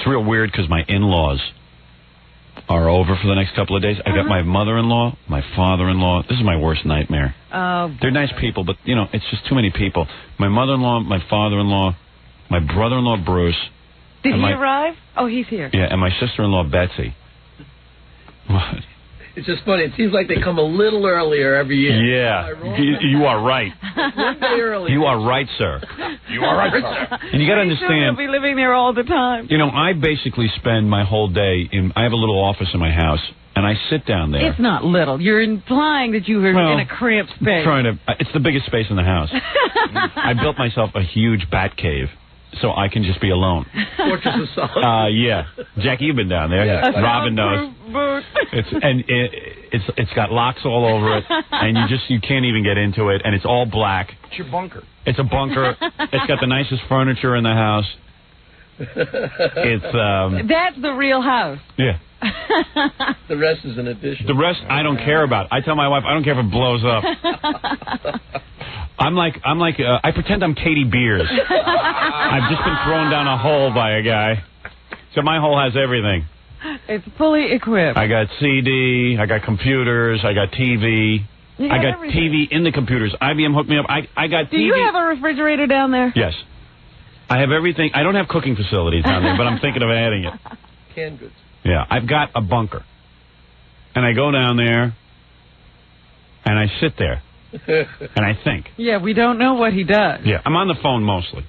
It's real weird because my in-laws are over for the next couple of days. I got my mother-in-law, my father-in-law. This is my worst nightmare. They're nice people, but, you know, it's just too many people. My mother-in-law, my father-in-law, my brother-in-law, Bruce. Did he arrive? Oh, he's here. Yeah, and my sister-in-law, Betsy. What? It's just funny. It seems like they come a little earlier every year. Yeah, you are right. One day earlier. You are right, sir. You are right, sir. And you got to understand. They'll be living there all the time. You know, I basically spend my whole day I have a little office in my house, and I sit down there. It's not little. You're implying that you were in a cramped space. It's the biggest space in the house. I built myself a huge bat cave, so I can just be alone. Fortress of Solitude. Yeah. Jackie, you've been down there. Yeah, Robin knows. It's got locks all over it, and you can't even get into it, and it's all black. It's your bunker. It's a bunker. It's got the nicest furniture in the house. It's That's the real house. Yeah. The rest is an addition. The rest I don't care about. I tell my wife I don't care if it blows up. I pretend I'm Katie Beers. I've just been thrown down a hole by a guy. So my hole has everything. It's fully equipped. I got CD, I got computers, I got TV. I got TV in the computers. IBM hooked me up. I got TV. Do you have a refrigerator down there? Yes. I have everything. I don't have cooking facilities down there, but I'm thinking of adding it. Canned goods. Yeah, I've got a bunker. And I go down there, and I sit there, and I think. Yeah, we don't know what he does. Yeah, I'm on the phone mostly.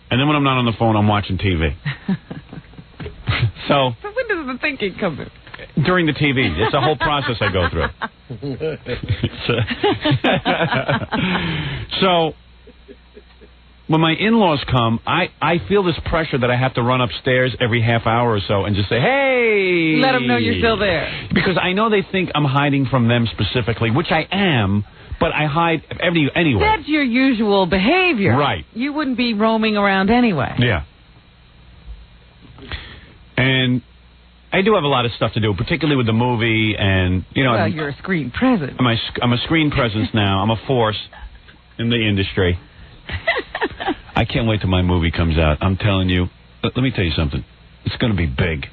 And then when I'm not on the phone, I'm watching TV. So when does the thinking come in? During the TV. It's a whole process I go through. So when my in-laws come, I feel this pressure that I have to run upstairs every half hour or so and just say, hey! Let them know you're still there. Because I know they think I'm hiding from them specifically, which I am, but I hide anyway. That's your usual behavior. Right. You wouldn't be roaming around anyway. Yeah. And I do have a lot of stuff to do, particularly with the movie and, you know... Well, you're a screen presence. I'm a screen presence now. I'm a force in the industry. I can't wait till my movie comes out. I'm telling you. Let me tell you something. It's going to be big.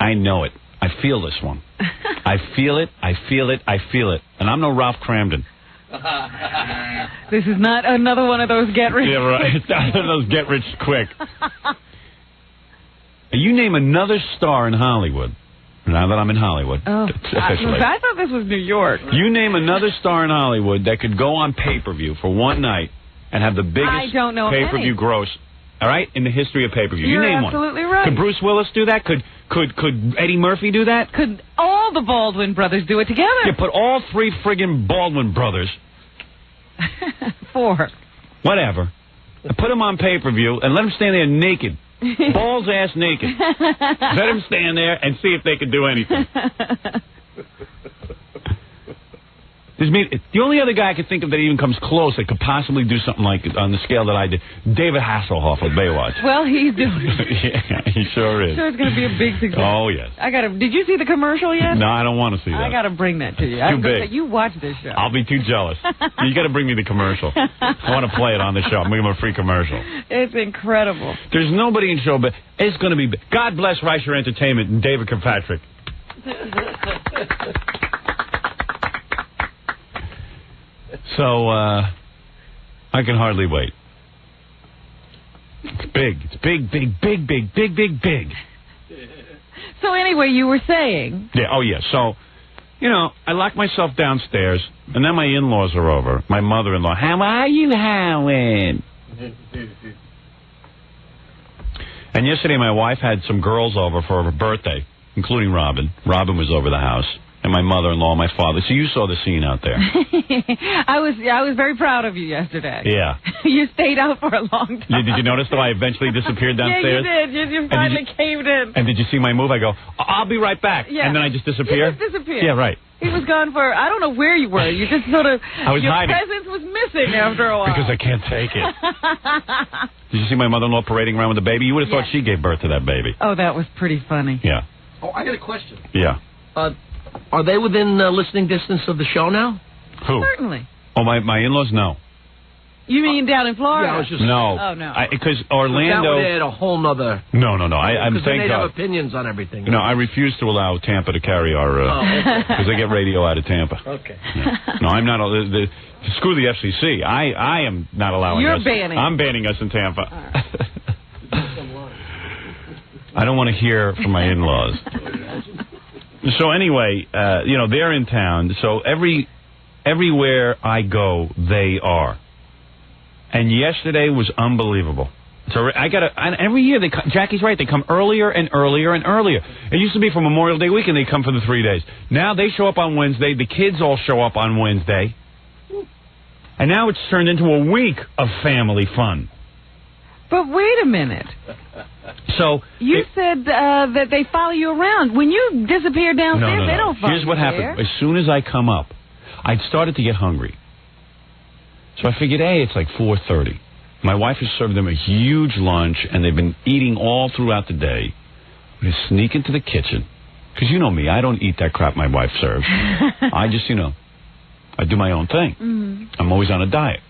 I know it. I feel this one. I feel it. I feel it. I feel it. And I'm no Ralph Cramden. This is not another one of those get-rich... Yeah, right. It's not one of those get-rich-quick. You name another star in Hollywood. Now that I'm in Hollywood. Oh, officially. I thought this was New York. You name another star in Hollywood that could go on pay-per-view for one night and have the biggest pay-per-view gross, all right, in the history of pay-per-view. You name one. You're absolutely right. Could Bruce Willis do that? Could Eddie Murphy do that? Could all the Baldwin brothers do it together? Yeah, put all three friggin' Baldwin brothers. 4. Whatever. And put them on pay-per-view and let them stand there naked. Balls ass naked. Let them stand there and see if they can do anything. The only other guy I could think of that even comes close that could possibly do something like on the scale that I did, David Hasselhoff of Baywatch. Well, he's doing it. Yeah, he sure is. Sure, it's going to be a big success. Oh, yes. Did you see the commercial yet? No, I don't want to see that. I got to bring that to you. Too big. You watch this show. I'll be too jealous. You got to bring me the commercial. I want to play it on the show. I'm going to give him a free commercial. It's incredible. There's nobody in show, but it's going to be big. God bless Reicher Entertainment and David Kirkpatrick. So, I can hardly wait. It's big. It's big, big, big, big, big, big, big. So anyway, you were saying... Yeah, oh yeah. So, you know, I lock myself downstairs, and then my in-laws are over. My mother-in-law. How are you, Howard? And yesterday my wife had some girls over for her birthday, including Robin. Robin was over the house. And my mother-in-law, my father. So you saw the scene out there. I was very proud of you yesterday. Yeah. You stayed out for a long time. Did you notice that I eventually disappeared downstairs? Yeah, you did. You finally caved in. And did you see my move? I go, I'll be right back. Yeah. And then I just disappear? You just disappeared. Yeah, right. He was gone for, I don't know where you were. You just sort of, your presence was missing after a while. Because I can't take it. Did you see my mother-in-law parading around with the baby? You would have thought she gave birth to that baby. Oh, that was pretty funny. Yeah. Oh, I got a question. Yeah. Are they within listening distance of the show now? Who? Certainly. Oh, my in-laws? No. You mean down in Florida? Yeah, I was just... No. Oh, no. Because Orlando... That would add a whole nother... No. I'm Because then thank they'd have God. opinions on everything. No, I refuse to allow Tampa to carry our... Because they get radio out of Tampa. Okay. No, I'm not... Screw the FCC. I am not allowing You're us. banning. I'm banning us in Tampa. I don't want to hear from my in-laws. So anyway, they're in town. So everywhere I go, they are. And yesterday was unbelievable. So every year Jackie's right. They come earlier and earlier and earlier. It used to be for Memorial Day weekend. They come for the 3 days. Now they show up on Wednesday. The kids all show up on Wednesday. And now it's turned into a week of family fun. But wait a minute. So you said that they follow you around. When you disappear downstairs, no. they don't follow you. Here's what happened. As soon as I come up, I'd started to get hungry. So I figured, hey, it's like 4:30. My wife has served them a huge lunch, and they've been eating all throughout the day. I'm going to sneak into the kitchen. Because you know me, I don't eat that crap my wife serves. I just, I do my own thing. Mm-hmm. I'm always on a diet.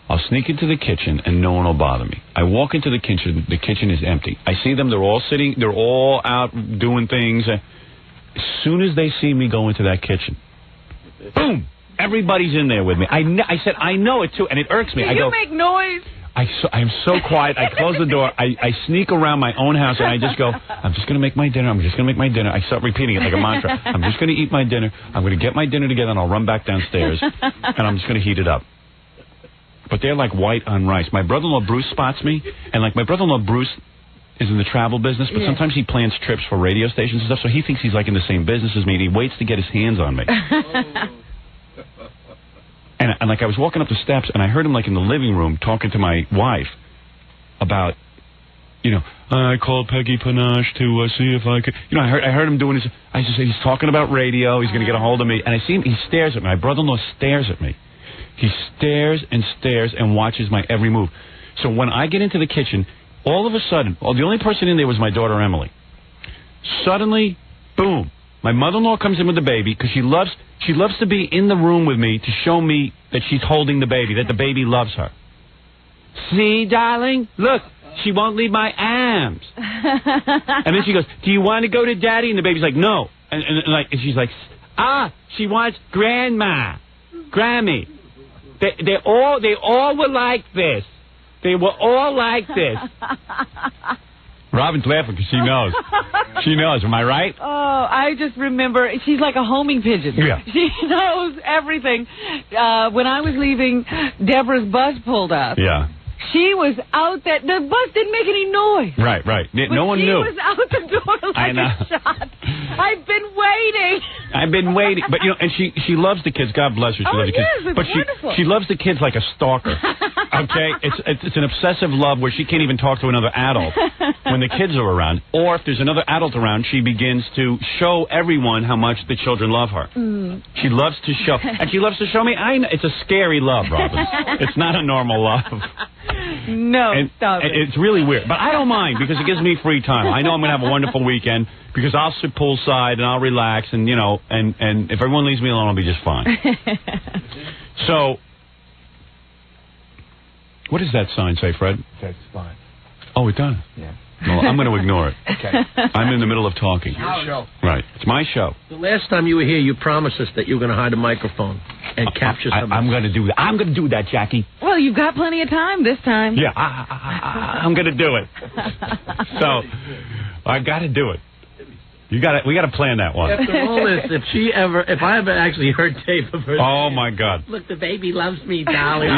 I'll sneak into the kitchen, and no one will bother me. I walk into the kitchen is empty. I see them, they're all out doing things. As soon as they see me go into that kitchen, boom, everybody's in there with me. I said, I know it too, and it irks me. Do you make noise? I'm so quiet. I close the door. I sneak around my own house, and I just go, I'm just going to make my dinner. I'm just going to make my dinner. I start repeating it like a mantra. I'm just going to eat my dinner. I'm going to get my dinner together, and I'll run back downstairs, and I'm just going to heat it up. But they're like white on rice. My brother-in-law Bruce spots me, and like my brother-in-law Bruce is in the travel business, but sometimes he plans trips for radio stations and stuff, so he thinks he's like in the same business as me, and he waits to get his hands on me. And like I was walking up the steps, and I heard him like in the living room talking to my wife about, I called Peggy Panache to see if I could. I heard him doing his. I just say he's talking about radio. He's going to get a hold of me, and I see him. He stares at me. My brother-in-law stares at me. He stares and watches my every move. So when I get into the kitchen, all of a sudden, the only person in there was my daughter Emily. Suddenly, boom, my mother-in-law comes in with the baby because she loves to be in the room with me to show me that she's holding the baby, that the baby loves her. See, darling, look, she won't leave my arms. And then she goes, do you want to go to daddy? And the baby's like, no. And she's like, she wants grandma, Grammy. They all were like this. They were all like this. Robin's laughing because she knows. She knows. Am I right? Oh, I just remember she's like a homing pigeon. Yeah. She knows everything. When I was leaving, Deborah's bus pulled up. Yeah. She was out there. The bus didn't make any noise. Right. No one knew. She was out the door like a shot. I've been waiting. But and she loves the kids. God bless her. She loves the kids. It's but wonderful. she loves the kids like a stalker. Okay, it's an obsessive love where she can't even talk to another adult when the kids are around. Or if there's another adult around, she begins to show everyone how much the children love her. She loves to show, and she loves to show me. It's a scary love, Robin. It's not a normal love. No, stop it. It's really weird, but I don't mind because it gives me free time. I know I'm going to have a wonderful weekend because I'll sit poolside and I'll relax and and if everyone leaves me alone, I'll be just fine. So, what does that sign say, Fred? That's fine. Oh, it does? Yeah. Well, I'm going to ignore it. Okay. I'm in the middle of talking. Your show. Right. It's my show. The last time you were here, you promised us that you were going to hide a microphone and capture something. I'm going to do that. I'm going to do that, Jackie. Well, you've got plenty of time this time. Yeah, I'm going to do it. So, I got to do it. We got to plan that one. After all this, if I ever actually heard tape of her. Oh my God! Look, the baby loves me, darling.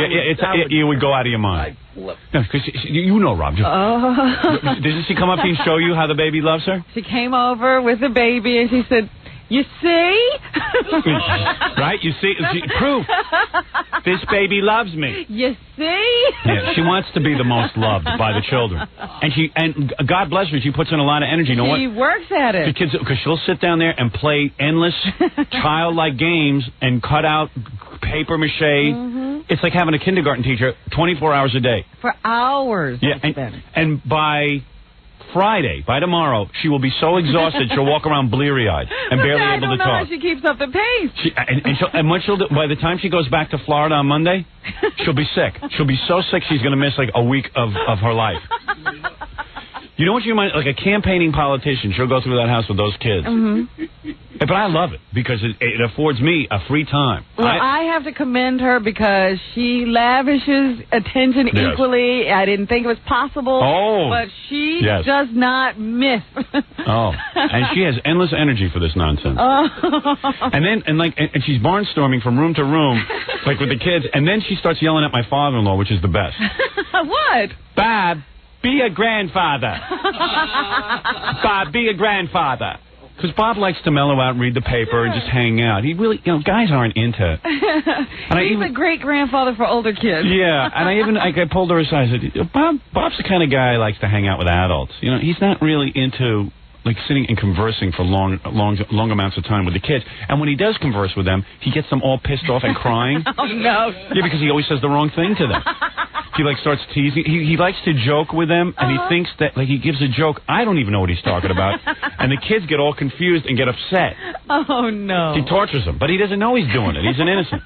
You would go out of your mind. No, because you know, Rob. Doesn't she come up here and show you how the baby loves her? She came over with the baby and she said, "You see?" Right? You see? Proof. This baby loves me. You see? Yeah, she wants to be the most loved by the children, and God bless her. She puts in a lot of energy. You know what? She works at it. The kids, because she'll sit down there and play endless childlike games and cut out paper mache. Mm-hmm. It's like having a kindergarten teacher 24 hours a day. For hours. Yeah, and by Friday, by tomorrow, she will be so exhausted she'll walk around bleary-eyed and barely able to talk. I don't know how she keeps up the pace. And what she'll do, by the time she goes back to Florida on Monday, she'll be sick. She'll be so sick she's going to miss like a week of her life. You know what you might, like a campaigning politician, she'll go through that house with those kids. But I love it because it affords me a free time. Well, I have to commend her because she lavishes attention equally. I didn't think it was possible. But she does not miss. And she has endless energy for this nonsense. And she's barnstorming from room to room, like with the kids, and then she starts yelling at my father-in-law, which is the best. What? Bob, be a grandfather. Bob, be a grandfather. Because Bob likes to mellow out and read the paper and just hang out. He really, guys aren't into it. He's a great grandfather for older kids. Yeah, and I pulled her aside and said, Bob's the kind of guy who likes to hang out with adults. He's not really into like sitting and conversing for long amounts of time with the kids. And when he does converse with them, he gets them all pissed off and crying. Oh, no. Yeah, because he always says the wrong thing to them. He starts teasing. He likes to joke with them, and he thinks that he gives a joke. I don't even know what he's talking about, and the kids get all confused and get upset. Oh no! He tortures them, but he doesn't know he's doing it. He's an innocent.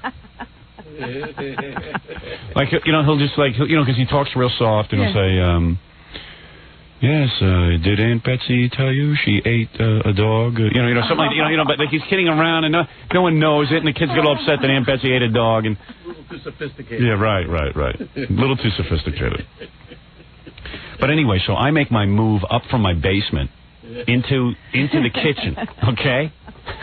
He'll just because he talks real soft, and he'll say, "Yes, did Aunt Betsy tell you she ate a dog?" Something like but he's kidding around, and no one knows it, and the kids get all upset that Aunt Betsy ate a dog, and a little too sophisticated. Yeah, right. A little too sophisticated. But anyway, so I make my move up from my basement into the kitchen. Okay,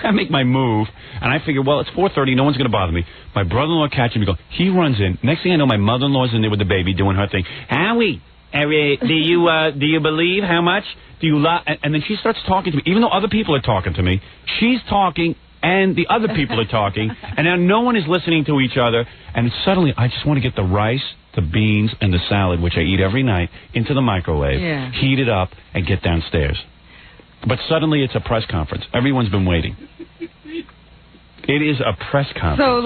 I make my move, and I figure, well, it's 4:30, no one's going to bother me. My brother-in-law catches me. He runs in. Next thing I know, my mother-in-law's in there with the baby doing her thing. Howie. Do you believe how much? Do you and then she starts talking to me. Even though other people are talking to me, she's talking, and the other people are talking, and now no one is listening to each other. And suddenly, I just want to get the rice, the beans, and the salad, which I eat every night, into the microwave, heat it up, and get downstairs. But suddenly, it's a press conference. Everyone's been waiting. It is a press conference. So,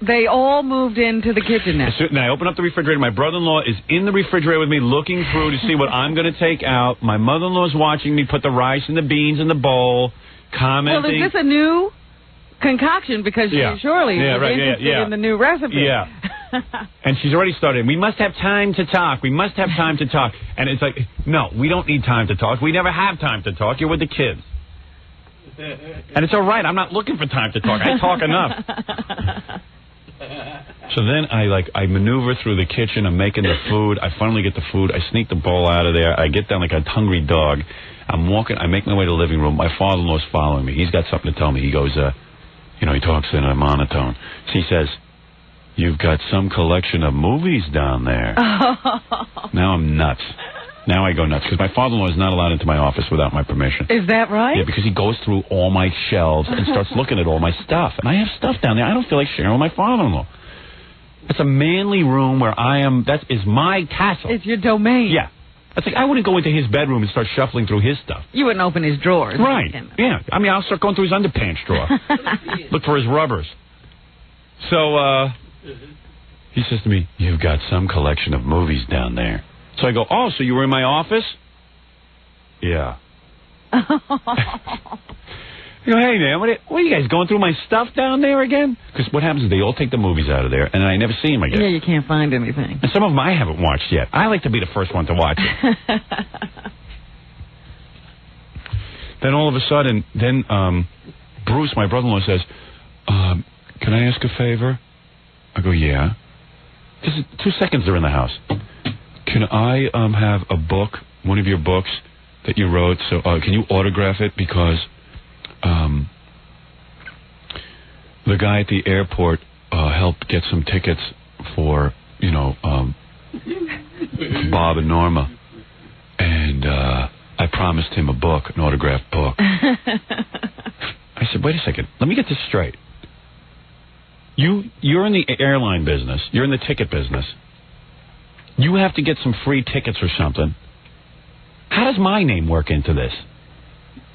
they all moved into the kitchen now. And I open up the refrigerator. My brother-in-law is in the refrigerator with me looking through to see what I'm going to take out. My mother-in-law's watching me put the rice and the beans in the bowl, commenting. Well, is this a new concoction? Because she surely is interested in the new recipe. Yeah. And she's already started. We must have time to talk. We must have time to talk. And it's like, no, we don't need time to talk. We never have time to talk. You're with the kids. And it's all right. I'm not looking for time to talk. I talk enough. So then I maneuver through the kitchen. I'm making the food. I finally get the food. I sneak the bowl out of there. I get down like a hungry dog. I'm walking. I make my way to the living room. My father-in-law's following me. He's got something to tell me. He goes, he talks in a monotone. So he says, "You've got some collection of movies down there." Now I'm nuts. Now I go nuts because my father-in-law is not allowed into my office without my permission. Is that right? Yeah, because he goes through all my shelves and starts looking at all my stuff. And I have stuff down there. I don't feel like sharing with my father-in-law. It's a manly room where I am. That is my castle. It's your domain. Yeah. It's like I wouldn't go into his bedroom and start shuffling through his stuff. You wouldn't open his drawers. Right. Yeah. I mean, I'll start going through his underpants drawer. Look for his rubbers. So he says to me, "You've got some collection of movies down there." So I go, "Oh, so you were in my office?" "Yeah." I go, "Hey, man, what are you guys going through my stuff down there again?" Because what happens is they all take the movies out of there, and I never see them again. Yeah, you can't find anything. And some of them I haven't watched yet. I like to be the first one to watch it. Then all of a sudden, Bruce, my brother-in-law, says, "Can I ask a favor?" I go, "Yeah." This is 2 seconds they're in the house. "Can I have a book, one of your books that you wrote? So can you autograph it? Because the guy at the airport helped get some tickets for, Bob and Norma. And I promised him a book, an autographed book." I said, "Wait a second. Let me get this straight. You're in the airline business. You're in the ticket business. You have to get some free tickets or something. How does my name work into this?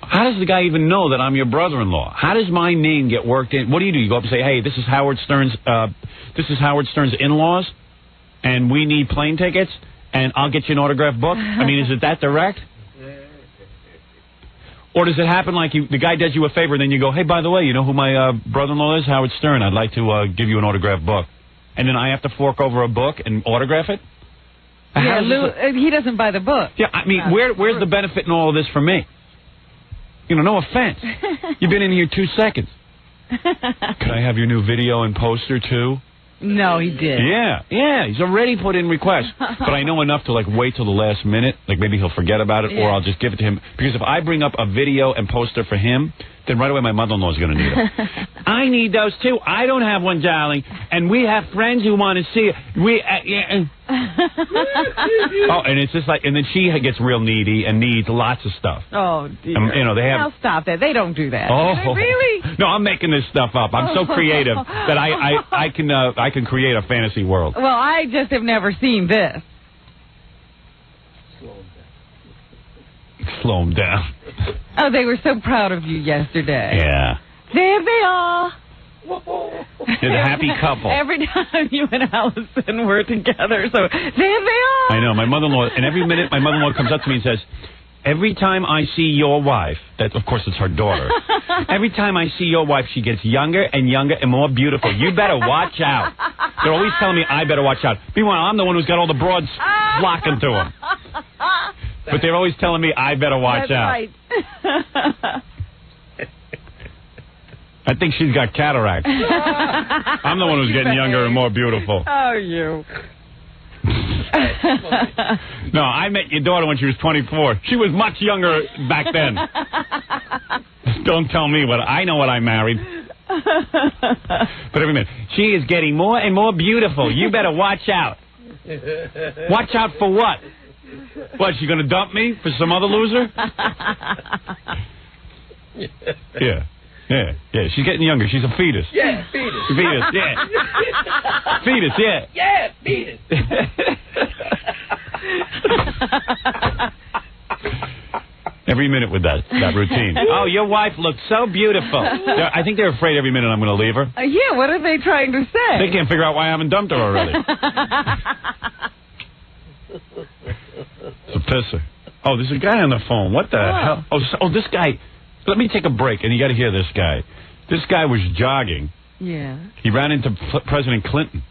How does the guy even know that I'm your brother-in-law? How does my name get worked in? What do? You go up and say, 'Hey, this is Howard Stern's in-laws, and we need plane tickets,' and I'll get you an autographed book? I mean, is it that direct? Or does it happen like the guy does you a favor, and then you go, hey, by the way, you know who my brother-in-law is? Howard Stern. I'd like to give you an autographed book. And then I have to fork over a book and autograph it? Yeah, he doesn't buy the book. Yeah, I mean, where's the benefit in all of this for me? You know, no offense. You've been in here 2 seconds. Could I have your new video and poster, too? No, he did. Yeah, he's already put in requests. But I know enough to, like, wait till the last minute. Like, maybe he'll forget about it, or I'll just give it to him. Because if I bring up a video and poster for him, then right away my mother-in-law is going to need them. I need those, too. I don't have one, darling. And we have friends who want to see it. Oh, and it's just like, and then she gets real needy and needs lots of stuff. Oh, dear. You know, they have... Now stop that. They don't do that. Oh, do they really? No, I'm making this stuff up. I'm so creative that I can create a fantasy world. Well, I just have never seen this. Slow them down. Oh, they were so proud of you yesterday. Yeah. There they are. They're the happy couple. Every time you and Alison were together, so there they are. I know. My mother-in-law, and every minute my mother-in-law comes up to me and says, every time I see your wife, that of course it's her daughter, every time I see your wife, she gets younger and younger and more beautiful. You better watch out. They're always telling me I better watch out. Meanwhile, I'm the one who's got all the broads flocking to him. But they're always telling me I better watch out. Right. I think she's got cataracts. I'm the one who's getting younger and more beautiful. Oh, you. No, I met your daughter when she was 24. She was much younger back then. Don't tell me what I know what I married. But every minute, she is getting more and more beautiful. You better watch out. Watch out for what? What, she going to dump me for some other loser? Yeah. She's getting younger. She's a fetus. Yeah, fetus. Fetus, yeah. Fetus, yeah. Yeah, fetus. Every minute with that routine. Oh, your wife looks so beautiful. I think they're afraid every minute I'm going to leave her. Yeah, what are they trying to say? They can't figure out why I haven't dumped her already. It's a pisser. Oh, there's a guy on the phone. What the hell? Oh, this guy. Let me take a break, and you got to hear this guy. This guy was jogging. Yeah. He ran into President Clinton.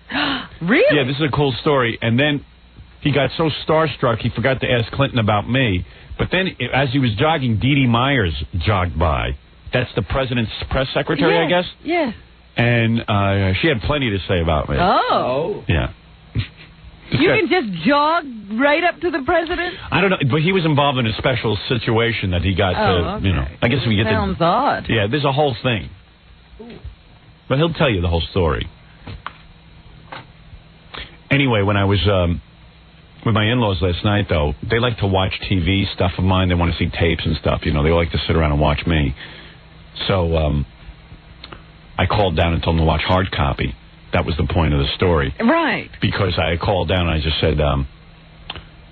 Really? Yeah, this is a cool story. And then he got so starstruck, he forgot to ask Clinton about me. But then, as he was jogging, Dee Dee Myers jogged by. That's the president's press secretary, I guess? Yeah. And she had plenty to say about me. Oh. Yeah. You can just jog right up to the president? I don't know, but he was involved in a special situation that he got okay. you know. I guess we get Sounds odd. Yeah, there's a whole thing. But he'll tell you the whole story. Anyway, when I was with my in-laws last night, though, they like to watch TV stuff of mine. They want to see tapes and stuff, you know. They like to sit around and watch me. So I called down and told them to watch hard copy. That was the point of the story. Right. Because I called down and I just said,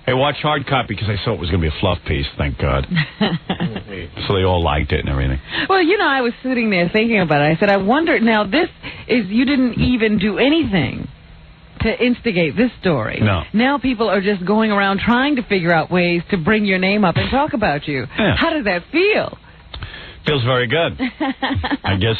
hey, watch hard copy, because I saw it was going to be a fluff piece, thank God. So they all liked it and everything. Well, you know, I was sitting there thinking about it. I said, I wonder, now this is, you didn't even do anything to instigate this story. No. Now people are just going around trying to figure out ways to bring your name up and talk about you. Yeah. How does that feel? Feels very good. I guess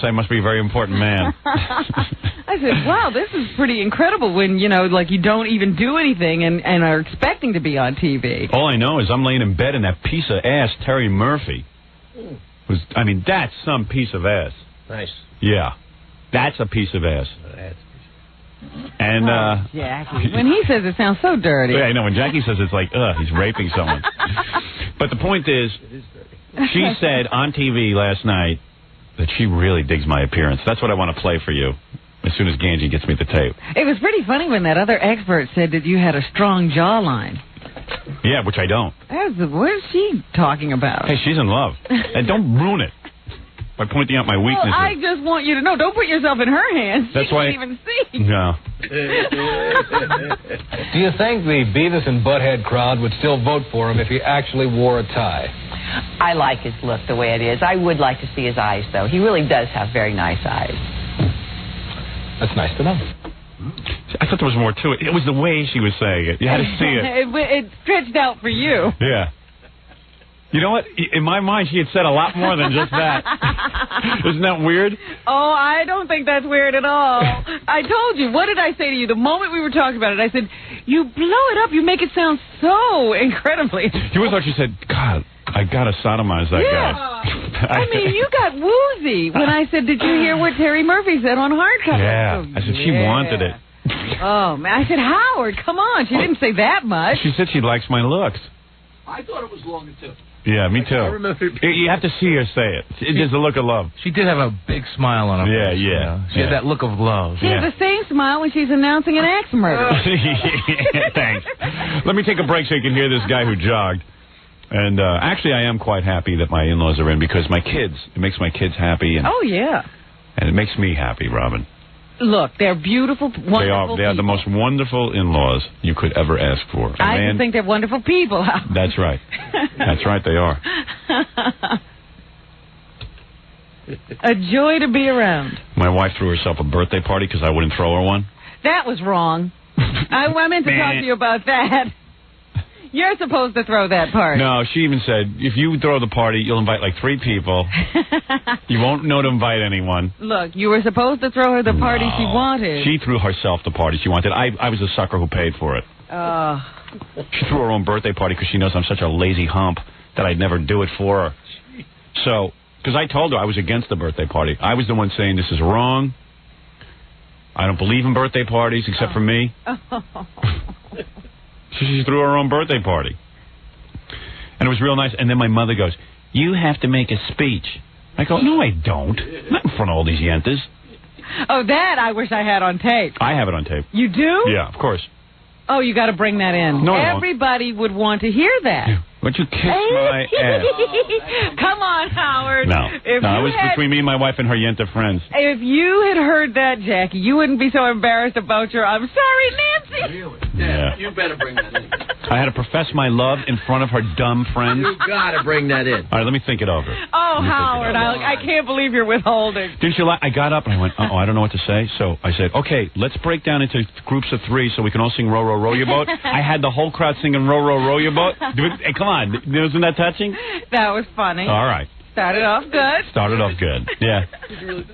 I must be a very important man. I said, wow, this is pretty incredible when, you know, like you don't even do anything and are expecting to be on TV. All I know is I'm laying in bed and that piece of ass, Terry Murphy, that's some piece of ass. Nice. Yeah. That's a piece of ass. And Jackie. When he says it sounds so dirty. Yeah, I know. When Jackie says it's like, he's raping someone. But the point is, she said on TV last night that she really digs my appearance. That's what I want to play for you as soon as Ganji gets me the tape. It was pretty funny when that other expert said that you had a strong jawline. Yeah, which I don't. What is she talking about? Hey, she's in love. And don't ruin it by pointing out my weaknesses. Well, I just want you to know, don't put yourself in her hands. That's why. She can't even see. No. Do you think the Beavis and Butthead crowd would still vote for him if he actually wore a tie? I like his look the way it is. I would like to see his eyes, though. He really does have very nice eyes. That's nice to know. I thought there was more to it. It was the way she was saying it. You had to see it. It stretched out for you. Yeah. You know what? In my mind, she had said a lot more than just that. Isn't that weird? Oh, I don't think that's weird at all. I told you. What did I say to you? The moment we were talking about it, I said, you blow it up. You make it sound so incredibly... You thought she said, God, I got to sodomize that guy. I mean, you got woozy when I said, did you hear what Terry Murphy said on Hardcover? Yeah. I said, she wanted it. Oh, man. I said, Howard, come on. She didn't say that much. She said she likes my looks. I thought it was longer, too. Yeah, me too. I remember. You have to see her say it. There's a look of love. She did have a big smile on her face. Yeah. She had that look of love. She has the same smile when she's announcing an axe murder. Thanks. Let me take a break so you can hear this guy who jogged. And actually, I am quite happy that my in-laws are in because it makes my kids happy. And, oh, yeah. And it makes me happy, Robin. Look, they're beautiful, wonderful They are the most wonderful in-laws you could ever ask for. I just think they're wonderful people. That's right. That's right, they are. A joy to be around. My wife threw herself a birthday party because I wouldn't throw her one. That was wrong. I meant to talk to you about that. You're supposed to throw that party. No, she even said, if you throw the party, you'll invite like 3 people. You won't know to invite anyone. Look, you were supposed to throw her the party she wanted. She threw herself the party she wanted. I was a sucker who paid for it. She threw her own birthday party because she knows I'm such a lazy hump that I'd never do it for her. So, because I told her I was against the birthday party. I was the one saying this is wrong. I don't believe in birthday parties except for me. She threw her own birthday party. And it was real nice. And then my mother goes, you have to make a speech. I go, no, I don't. Not in front of all these yentas. Oh, that I wish I had on tape. I have it on tape. You do? Yeah, of course. Oh, you got to bring that in. No, everybody would want to hear that. Yeah. Would you kiss my ass? Come on, Howard. No, it was between me and my wife and her yenta friends. If you had heard that, Jackie, you wouldn't be so embarrassed about your I'm sorry, Nancy. Really? Yeah. You better bring that in. I had to profess my love in front of her dumb friends. You got to bring that in. All right, let me think it over. Oh, Howard, I can't believe you're withholding. Didn't you like? I got up and I went, I don't know what to say. So I said, okay, let's break down into groups of 3 so we can all sing Row, Row, Row Your Boat. I had the whole crowd singing Row, Row, Row Your Boat. Hey, come on. Wasn't that touching? That was funny. All right. Started off good. Yeah.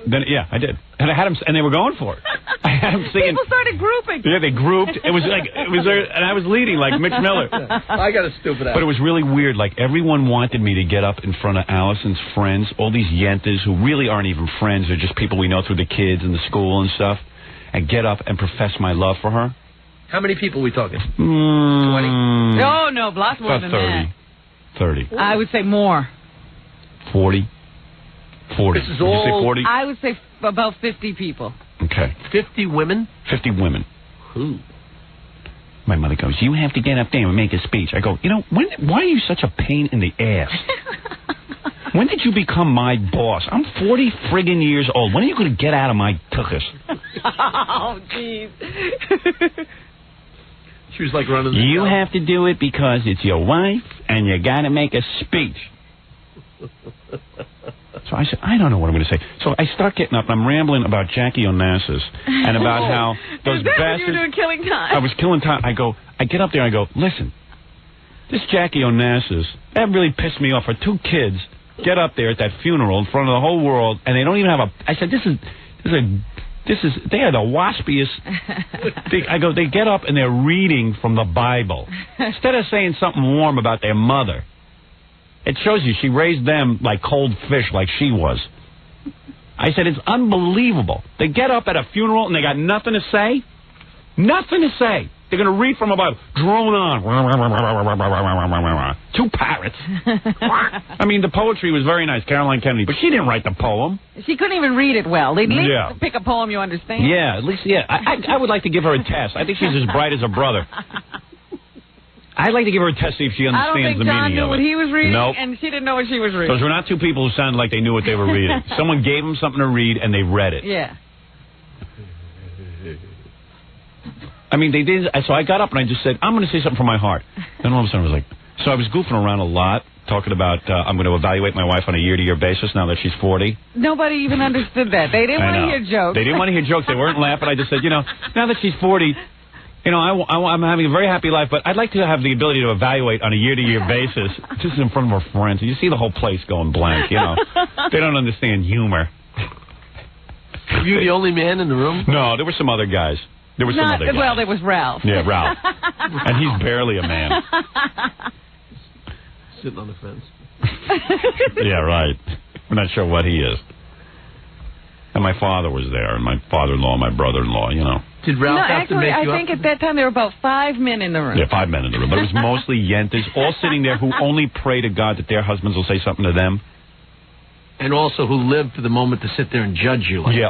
Then I did. And I had them, and they were going for it. I had them singing. People started grouping. Yeah, they grouped. It was there, and I was leading like Mitch Miller. I got a stupid ass. But it was really weird. Like everyone wanted me to get up in front of Allison's friends, all these yentas who really aren't even friends. They're just people we know through the kids and the school and stuff, and get up and profess my love for her. How many people are we talking? 20? No, lots more than 30. that. 30. I would say more. 40. 40. This is Did you say 40? I would say about 50 people. Okay. 50 women? 50 women. Who? My mother goes, you have to get up there and make a speech. I go, why are you such a pain in the ass? When did you become my boss? I'm 40 friggin' years old. When are you going to get out of my tuchus? Oh, jeez. She was like running the You have to do it because it's your wife, and you got to make a speech. So I said, I don't know what I'm going to say. So I start getting up, and I'm rambling about Jackie Onassis and about how those Is that bastards... what you were doing, killing time? I was killing time. I get up there, and I go, listen, this Jackie Onassis, that really pissed me off. Her 2 kids get up there at that funeral in front of the whole world, and they don't even have a... I said, they are the waspiest. They get up and they're reading from the Bible instead of saying something warm about their mother. It shows you she raised them like cold fish, like she was. I said, it's unbelievable. They get up at a funeral and they got nothing to say. Nothing to say. They're going to read from a Bible. Drone on. 2 parrots. I mean, the poetry was very nice, Caroline Kennedy, but she didn't write the poem. She couldn't even read it well. They'd at least pick a poem you understand. Yeah, at least, I would like to give her a test. I think she's as bright as her brother. I'd like to give her a test, see if she understands the meaning of it. I don't think John knew what he was reading, nope. And she didn't know what she was reading. Those were not 2 people who sounded like they knew what they were reading. Someone gave them something to read, and they read it. Yeah. I mean, they did. So I got up and I just said, I'm going to say something from my heart. Then all of a sudden I was like, so I was goofing around a lot talking about I'm going to evaluate my wife on a year-to-year basis now that she's 40. Nobody even understood that. They didn't want to hear jokes. They didn't want to hear jokes. They weren't laughing. I just said, now that she's 40, I'm having a very happy life, but I'd like to have the ability to evaluate on a year-to-year basis. This is in front of her friends. You see the whole place going blank, They don't understand humor. Were you the only man in the room? No, there were some other guys. There was some other guys. Well, there was Ralph. Yeah, Ralph. And he's barely a man. Sitting on the fence. Yeah, right. I'm not sure what he is. And my father was there, and my father-in-law, my brother-in-law, Did Ralph have to make you I think at that time there were about 5 men in the room. Yeah, 5 men in the room. But it was mostly yentas, all sitting there who only pray to God that their husbands will say something to them. And also who lived for the moment to sit there and judge you. Yeah,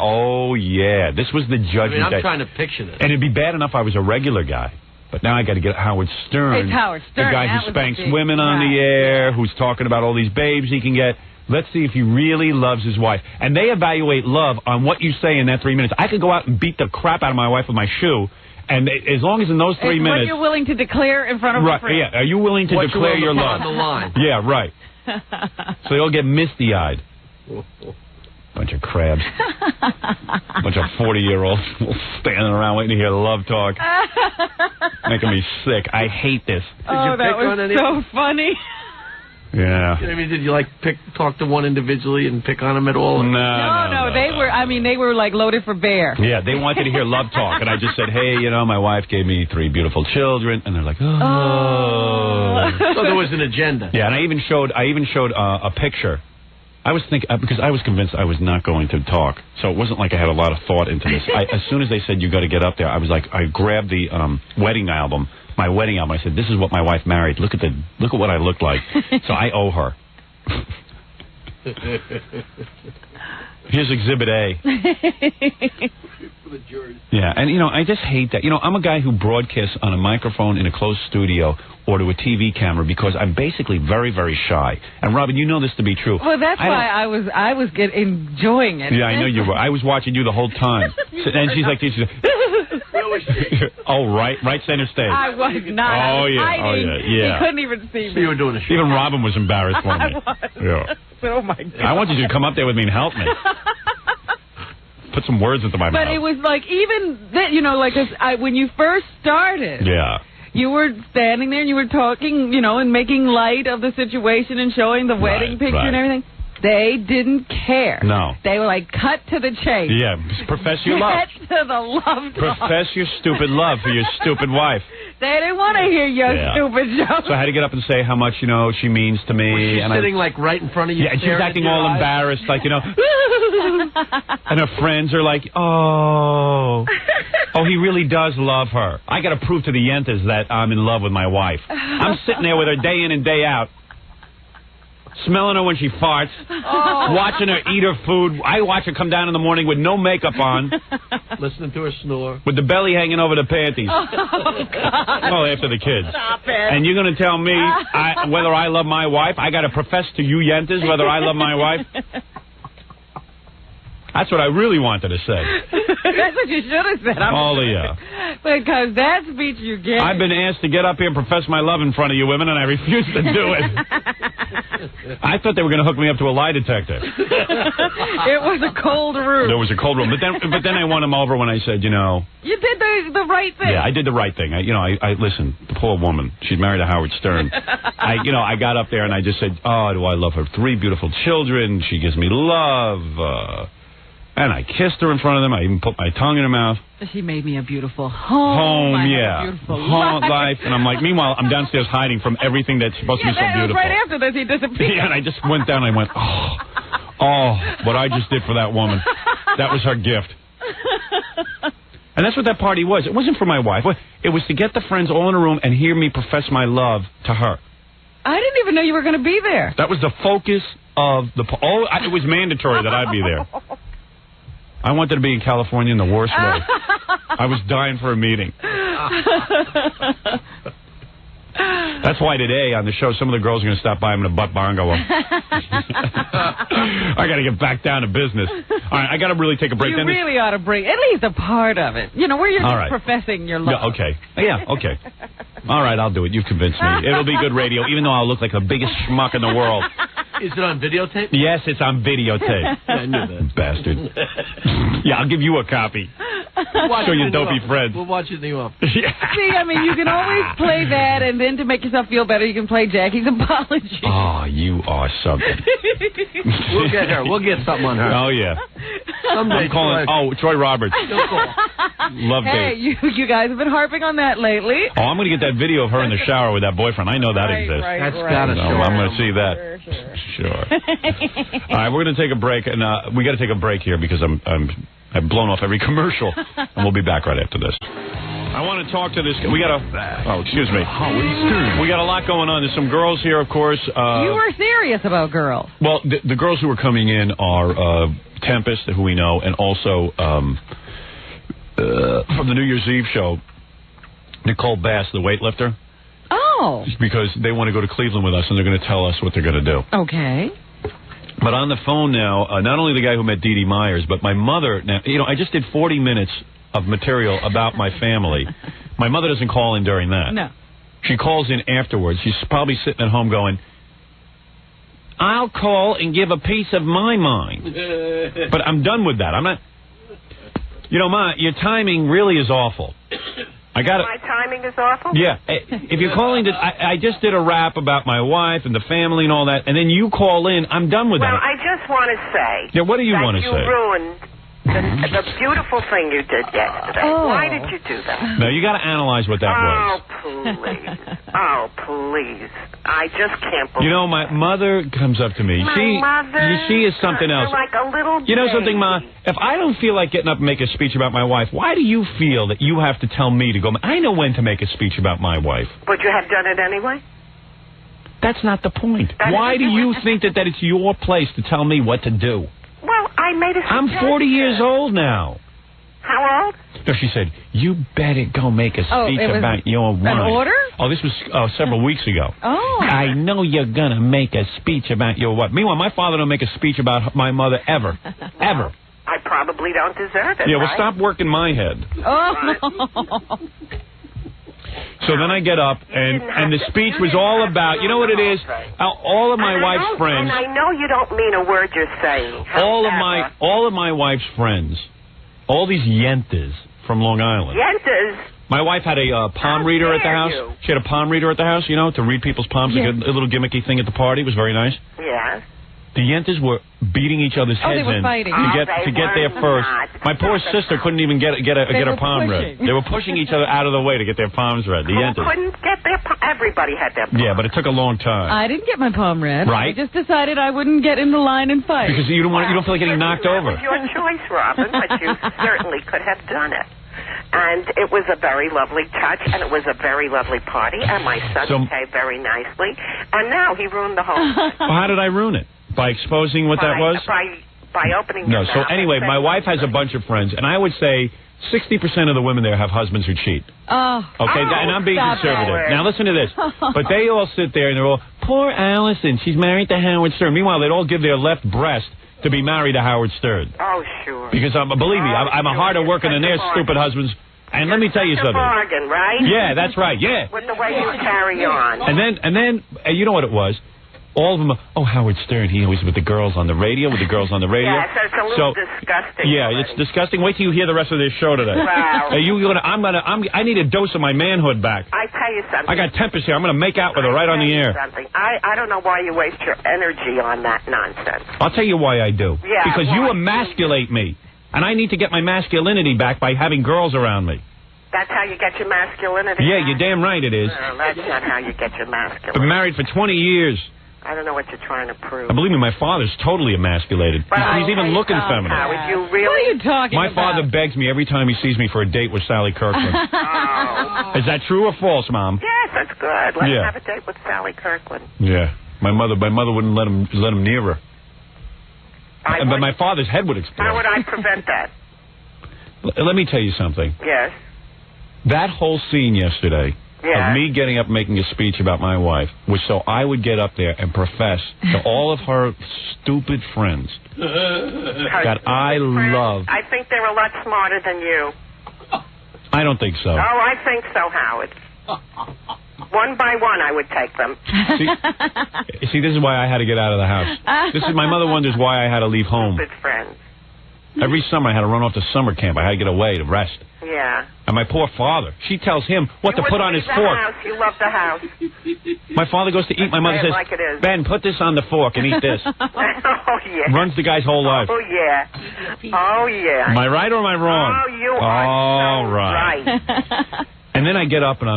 yeah. This was the judgment. I'm trying to picture this. And it'd be bad enough I was a regular guy. But now I got to get Howard Stern. It's Howard Stern. The guy who spanks women on the air, who's talking about all these babes he can get. Let's see if he really loves his wife. And they evaluate love on what you say in that 3 minutes. I could go out and beat the crap out of my wife with my shoe, and as long as in those 3 minutes... What you're willing to declare in front of a friend. Yeah, are you willing to declare your love? On the line. Yeah, right. So they'll get misty-eyed. Bunch of crabs. Bunch of 40-year-olds standing around waiting to hear love talk. Making me sick. I hate this. Oh, that was so funny. Yeah. Did you talk to one individually and pick on them at all? No. They were like loaded for bear. Yeah, they wanted to hear love talk, and I just said, hey, my wife gave me 3 beautiful children, and they're like, oh. So there was an agenda. Yeah, and I even showed a picture. I was thinking, because I was convinced I was not going to talk, so it wasn't like I had a lot of thought into this. As soon as they said you got to get up there, I was like, I grabbed the wedding album. My wedding album. I said, "This is what my wife married. Look at what I look like." So I owe her. Here's Exhibit A. For the jury. Yeah, and I just hate that. I'm a guy who broadcasts on a microphone in a closed studio or to a TV camera because I'm basically very, very shy. And Robin, you know this to be true. Well, that's why I was enjoying it. Yeah, I know you were. I was watching you the whole time. And she's like, oh, right center stage. I was not. Oh, yeah. You couldn't even see me. So you were doing a show. Even Robin was embarrassed for me. I was. Yeah. Oh, my God. I want you to come up there with me and help me. Put some words into my mouth. But it was like, even that, when you first started. Yeah. You were standing there and you were talking, and making light of the situation and showing the wedding picture and everything. They didn't care. No. They were like, cut to the chase. Yeah, profess your love. Get to the love talk. Profess your stupid love for your stupid wife. They didn't want to hear your stupid joke. So I had to get up and say how much, she means to me. Was she sitting right in front of you? Yeah, and she's acting all embarrassed, like, and her friends are like, oh, he really does love her. I got to prove to the yentas that I'm in love with my wife. I'm sitting there with her day in and day out. Smelling her when she farts, watching her eat her food. I watch her come down in the morning with no makeup on. Listening to her snore. With the belly hanging over the panties. Oh, God. Oh, after the kids. Stop it. And you're going to tell me whether I love my wife? I got to profess to you yentas whether I love my wife? That's what I really wanted to say. That's what you should have said. Because that speech you get. I've been asked to get up here and profess my love in front of you women, and I refuse to do it. I thought they were going to hook me up to a lie detector. It was a cold room. There was a cold room. But then I won them over when I said, You did the right thing. Yeah, I did the right thing. I listen, the poor woman. She'd married to Howard Stern. I got up there and I just said, oh, do I love her. 3 beautiful children. She gives me love. And I kissed her in front of them. I even put my tongue in her mouth. She made me a beautiful home. Yeah. Beautiful life. And I'm like, meanwhile, I'm downstairs hiding from everything that's supposed to be so beautiful. Right after this, he disappeared. Yeah, and I just went down and I went, what I just did for that woman. That was her gift. And that's what that party was. It wasn't for my wife. It was to get the friends all in a room and hear me profess my love to her. I didn't even know you were going to be there. That was the focus of it was mandatory that I'd be there. I wanted to be in California in the worst way. I was dying for a meeting. That's why today on the show, some of the girls are going to stop by. I'm going to butt bongo them. I got to get back down to business. All right, I got to really take a break. You really ought to break at least a part of it. Where you're just professing your love. Yeah, okay. All right, I'll do it. You've convinced me. It'll be good radio, even though I'll look like the biggest schmuck in the world. Is it on videotape? Yes, it's on videotape. I knew that. Bastard. Yeah, I'll give you a copy. Show your dopey friends. We'll watch it in the office. Yeah. See, I mean, you can always play that, and then to make yourself feel better, you can play Jackie's apology. Oh, you are something. We'll get her. We'll get something on her. Oh, yeah. Someday, I'm calling. Troy Roberts. Love Hey, you guys have been harping on that lately. Oh, I'm going to get that video of her in the shower with that boyfriend. I know that exists. That's got to show. I'm going to see that. Sure. All right, we're going to take a break, and we got to take a break here because I've blown off every commercial, and we'll be back right after this. I want to talk to this. We got excuse me. We got a lot going on. There's some girls here, of course. You were serious about girls. Well, the girls who are coming in are Tempest, who we know, and also from the New Year's Eve show, Nicole Bass, the weightlifter. Oh. Because they want to go to Cleveland with us, and they're going to tell us what they're going to do. Okay. But on the phone now, not only the guy who met Dee Dee Myers, but my mother. Now, I just did 40 minutes of material about my family. My mother doesn't call in during that. No. She calls in afterwards. She's probably sitting at home going, I'll call and give a piece of my mind. But I'm done with that. I'm not. Ma, your timing really is awful. My timing is awful? Yeah. If you're calling, I just did a rap about my wife and the family and all that, and then you call in, I'm done with that. Well, I just want to say... Yeah, what do you want to say? You ruined the beautiful thing you did yesterday. Oh. Why did you do that? No, you got to analyze what that was. Oh, please. I just can't believe my mother comes up to me. She is something else. You're like a little You know something, Ma? If I don't feel like getting up and make a speech about my wife, why do you feel that you have to tell me to go? I know when to make a speech about my wife. But you have done it anyway? That's not the point. Why do you think that it's your place to tell me what to do? Well, I made a suggestion. I'm 40 years old now. How old? No, she said, you better go make a speech about your wife. An order? Oh, this was several weeks ago. Oh. I know you're going to make a speech about your wife. Meanwhile, my father don't make a speech about my mother ever. Ever. I probably don't deserve it. Yeah, well, stop working my head. Oh. So then I get up, and the speech was all about, you know what it is? All of my wife's friends. And I know you don't mean a word you're saying. All of my wife's friends, all these yentas from Long Island. Yentas? My wife had a palm reader at the house. She had a palm reader at the house, to read people's palms. Yes. Like a little gimmicky thing at the party. It was very nice. Yes. The yentas were beating each other's heads in to get there first. My poor sister couldn't even get her palm read. They were pushing each other out of the way to get their palms read. The yentas couldn't get their everybody had their palm. Yeah, but it took a long time. I didn't get my palm read. Right. I just decided I wouldn't get in the line and fight. Because you don't feel like getting knocked over. It was your choice, Robin, but you certainly could have done it. And it was a very lovely touch, and it was a very lovely party, and my son behaved very nicely. And now he ruined the whole thing. Well, how did I ruin it? By exposing what that was? By opening your mouth. So anyway, my wife has a bunch of friends, and I would say 60% of the women there have husbands who cheat. Okay, and I'm being conservative. Now listen to this. But they all sit there and they're all, poor Alison, she's married to Howard Stern. Meanwhile, they'd all give their left breast to be married to Howard Stern. Oh, sure. Because, believe me, I'm a harder worker than their stupid husbands. And let me tell you something. Bargain, right? Yeah, that's right, yeah. With the way you carry on. And then, you know what it was? All of them, Howard Stern, he was with the girls on the radio, Yeah, so it's a little disgusting. Yeah, it's disgusting. Wait till you hear the rest of this show today. Wow. I need a dose of my manhood back. I tell you something. I got Tempest here. I'm going to make out with her right on the air. I don't know why you waste your energy on that nonsense. I'll tell you why I do. Yeah, because you emasculate me, and I need to get my masculinity back by having girls around me. That's how you get your masculinity? Yeah, you're damn right it is. No, that's not how you get your masculinity. Been married for 20 years. I don't know what you're trying to prove. Believe me, my father's totally emasculated. He's even looking feminine. What are you talking about? My father begs me every time he sees me for a date with Sally Kirkland. Is that true or false, Mom? Yes, that's good. Let's have a date with Sally Kirkland. Yeah. My mother wouldn't let him near her. But my father's head would explode. How would I prevent that? Let me tell you something. Yes. That whole scene yesterday of me getting up making a speech about my wife was so I would get up there and profess to all of her stupid friends that I love. I think they're a lot smarter than you. I don't think so. Oh, I think so, Howard. One by one, I would take them. See, this is why I had to get out of the house. My mother wonders why I had to leave home. Good friends. Every summer I had to run off to summer camp. I had to get away to rest. Yeah. And my poor father, she tells him what to put on his fork. House. You love the house. My father goes to eat. My mother says, like it is. Ben, put this on the fork and eat this. Oh, yeah. Runs the guy's whole life. Oh, yeah. Oh, yeah. Am I right or am I wrong? Oh, you are so right. And then I get up and I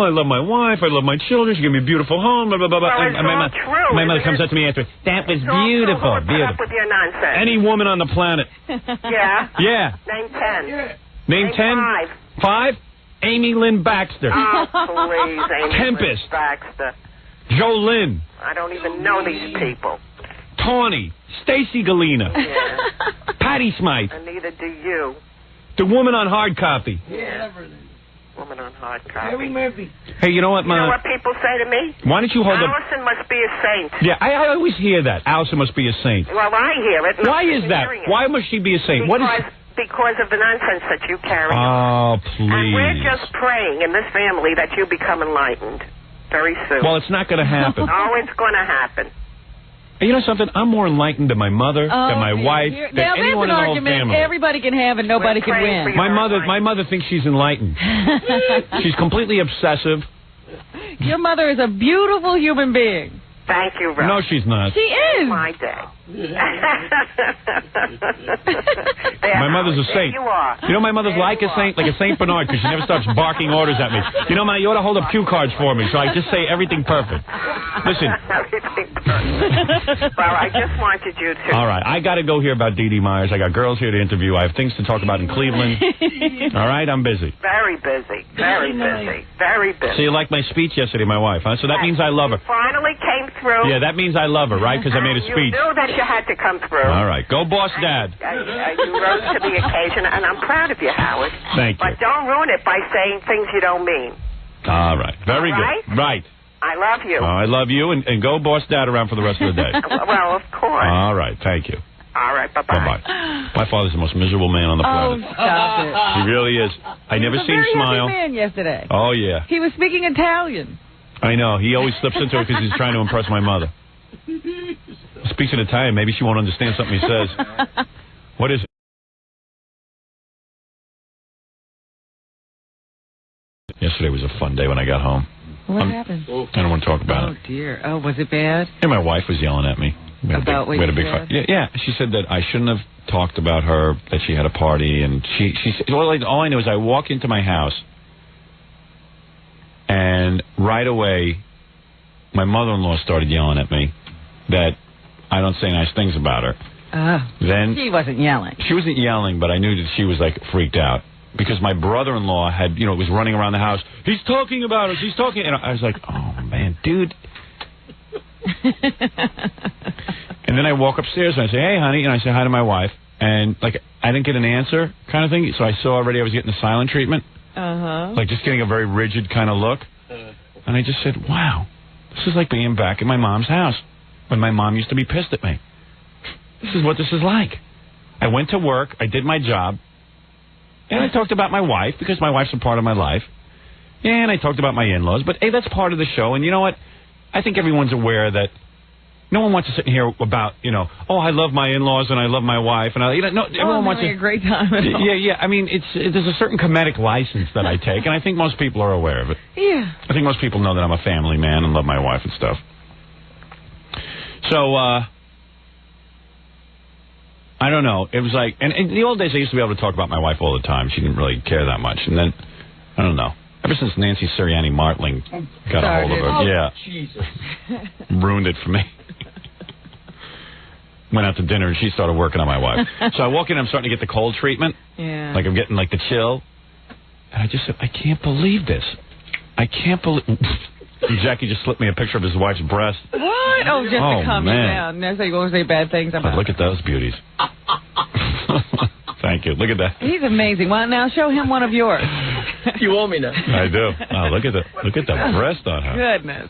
love my wife, I love my children, she gave me a beautiful home, blah, blah, blah, blah. Well, it's all true. My mother comes up to me after, that was beautiful, beautiful. With your nonsense. Any woman on the planet. Yeah? Yeah. Name 10. Name 10? 5? Amy Lynn Baxter. Oh, please, Amy Tempest. Lynn Baxter. Jolynn. I don't even know these people. Tawny. Stacy Galena. Yeah. Patty Smythe. And neither do you. The woman on hard copy. Yeah. Woman on hard copy. Hey, you know what, You know what people say to me? Why don't you hold up... Alison must be a saint. Yeah, I always hear that. Alison must be a saint. Well, I hear it. Why is that? Why must she be a saint? Because of the nonsense that you carry. Oh, please. And we're just praying in this family that you become enlightened very soon. Well, it's not going to happen. Oh, it's going to happen. You know something? I'm more enlightened than my mother, than my wife, than anyone in the whole family. Everybody can have and nobody can win. My mother thinks she's enlightened. She's completely obsessive. Your mother is a beautiful human being. Thank you, Rose. No, she's not. She is. My day. My mother's a saint. You are. You know my mother's like a saint Bernard, because she never stops barking orders at me. You know, you ought to hold up cue cards for me, so I just say everything perfect. Listen. Everything perfect. Well, I just wanted you to. All right, I got to go here about Dee Dee Myers. I got girls here to interview. I have things to talk about in Cleveland. All right, I'm busy. Very busy. Very busy. Very busy. So you liked my speech yesterday, my wife, huh? So that means I love her. Finally came through. Yeah, that means I love her, right? Because I made a speech. You knew that you had to come through. All right. Go, boss, Dad. You rose to the occasion, and I'm proud of you, Howard. Thank you. But don't ruin it by saying things you don't mean. All right. Very good. Right. I love you. I love you, and go, boss, Dad, around for the rest of the day. Well, of course. All right. Thank you. All right. Bye-bye. Bye-bye. My father's the most miserable man on the planet. Oh, stop it. He really is. I never seen him smile. He was a very happy man yesterday. Oh, yeah. He was speaking Italian. I know. He always slips into it because he's trying to impress my mother. Speaks in Italian. Maybe she won't understand something he says. What is it? Yesterday was a fun day when I got home. What happened? I don't want to talk about it. Oh, dear. Oh, was it bad? Yeah, my wife was yelling at me. We had a big fight. Yeah. She said that I shouldn't have talked about her, that she had a party, and she said, all I know is I walk into my house, and right away, my mother-in-law started yelling at me that I don't say nice things about her. Then she wasn't yelling. She wasn't yelling, but I knew that she was like freaked out because my brother-in-law had, was running around the house. He's talking about us. He's talking. And I was like, oh man, dude. And then I walk upstairs and I say, hey, honey, and I say hi to my wife, and like I didn't get an answer, kind of thing. So I saw already I was getting the silent treatment, like just getting a very rigid kind of look. And I just said, wow, this is like being back in my mom's house when my mom used to be pissed at me. This is what this is like. I went to work, I did my job, and I talked about my wife, because my wife's a part of my life, and I talked about my in-laws, but hey, that's part of the show, and you know what? I think everyone's aware that no one wants to sit here about, oh, I love my in-laws and I love my wife, and everyone wants a great time at all. Yeah. I mean, there's a certain comedic license that I take, and I think most people are aware of it. Yeah. I think most people know that I'm a family man and love my wife and stuff. So, I don't know. It was like, and in the old days, I used to be able to talk about my wife all the time. She didn't really care that much. And then, I don't know. Ever since Nancy Sirianni Martling got a hold of her, Jesus. Ruined it for me. Went out to dinner and she started working on my wife. So I walk in, I'm starting to get the cold treatment. Yeah. Like I'm getting like the chill. And I just said, I can't believe this. I can't believe. And Jackie just slipped me a picture of his wife's breast. What? Oh, just to calm you down. Never say you won't say bad things about it. Look at those beauties. Thank you. Look at that. He's amazing. Well, now show him one of yours. You owe me now. I do. Oh, look at the breast on her. Goodness.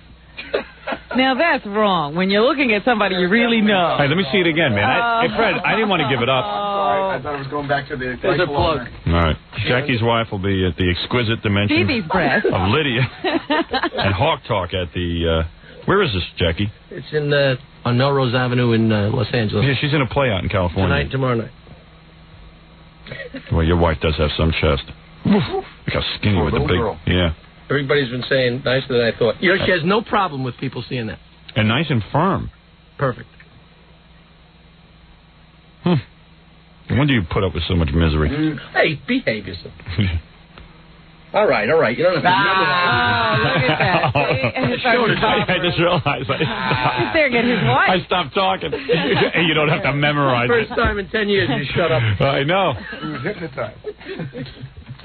Now that's wrong. When you're looking at somebody you really know. Hey, let me see it again, man. Hey, Fred, I didn't want to give it up. I thought I was going back to the... There's a plug. All right. Jackie's wife will be at the exquisite dimension Phoebe's breast of Lydia and Hawk Talk at the... where is this, Jackie? It's in on Melrose Avenue in Los Angeles. Yeah, she's in a play out in California. Tonight and tomorrow night. Well, your wife does have some chest. Look how skinny with the big... Girl. Yeah. Everybody's been saying nicer than I thought. You know, she has no problem with people seeing that. And nice and firm. Perfect. No wonder you put up with so much misery. Hey, behave yourself. All right. You don't have to look at that. I just realized. He's staring at his wife. I stopped talking. And you don't have to memorize First time in 10 years you shut up. I know. He was hypnotized.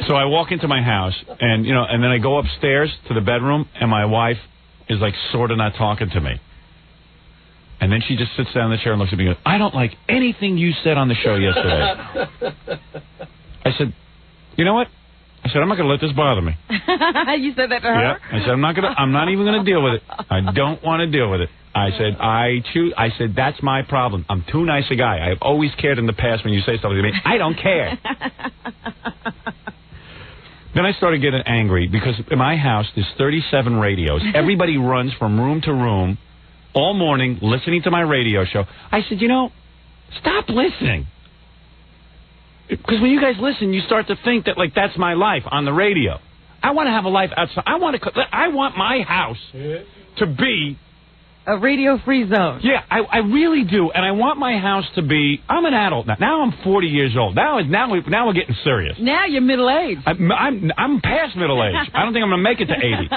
So I walk into my house, and and then I go upstairs to the bedroom, and my wife is like sort of not talking to me. And then she just sits down in the chair and looks at me and goes, I don't like anything you said on the show yesterday. I said, you know what? I said, I'm not going to let this bother me. You said that to her? Yeah. I said, I'm not even going to deal with it. I don't want to deal with it. I said, I said, that's my problem. I'm too nice a guy. I've always cared in the past when you say something to me. I don't care. Then I started getting angry because in my house there's 37 radios. Everybody runs from room to room all morning listening to my radio show. I said, stop listening. Because when you guys listen, you start to think that, like, that's my life on the radio. I want to have a life outside. I want my house to be... a radio-free zone. Yeah, I really do. And I want my house to be... I'm an adult now. Now I'm 40 years old. Now we're getting serious. Now you're middle-aged. I'm past middle age. I don't think I'm going to make it to 80.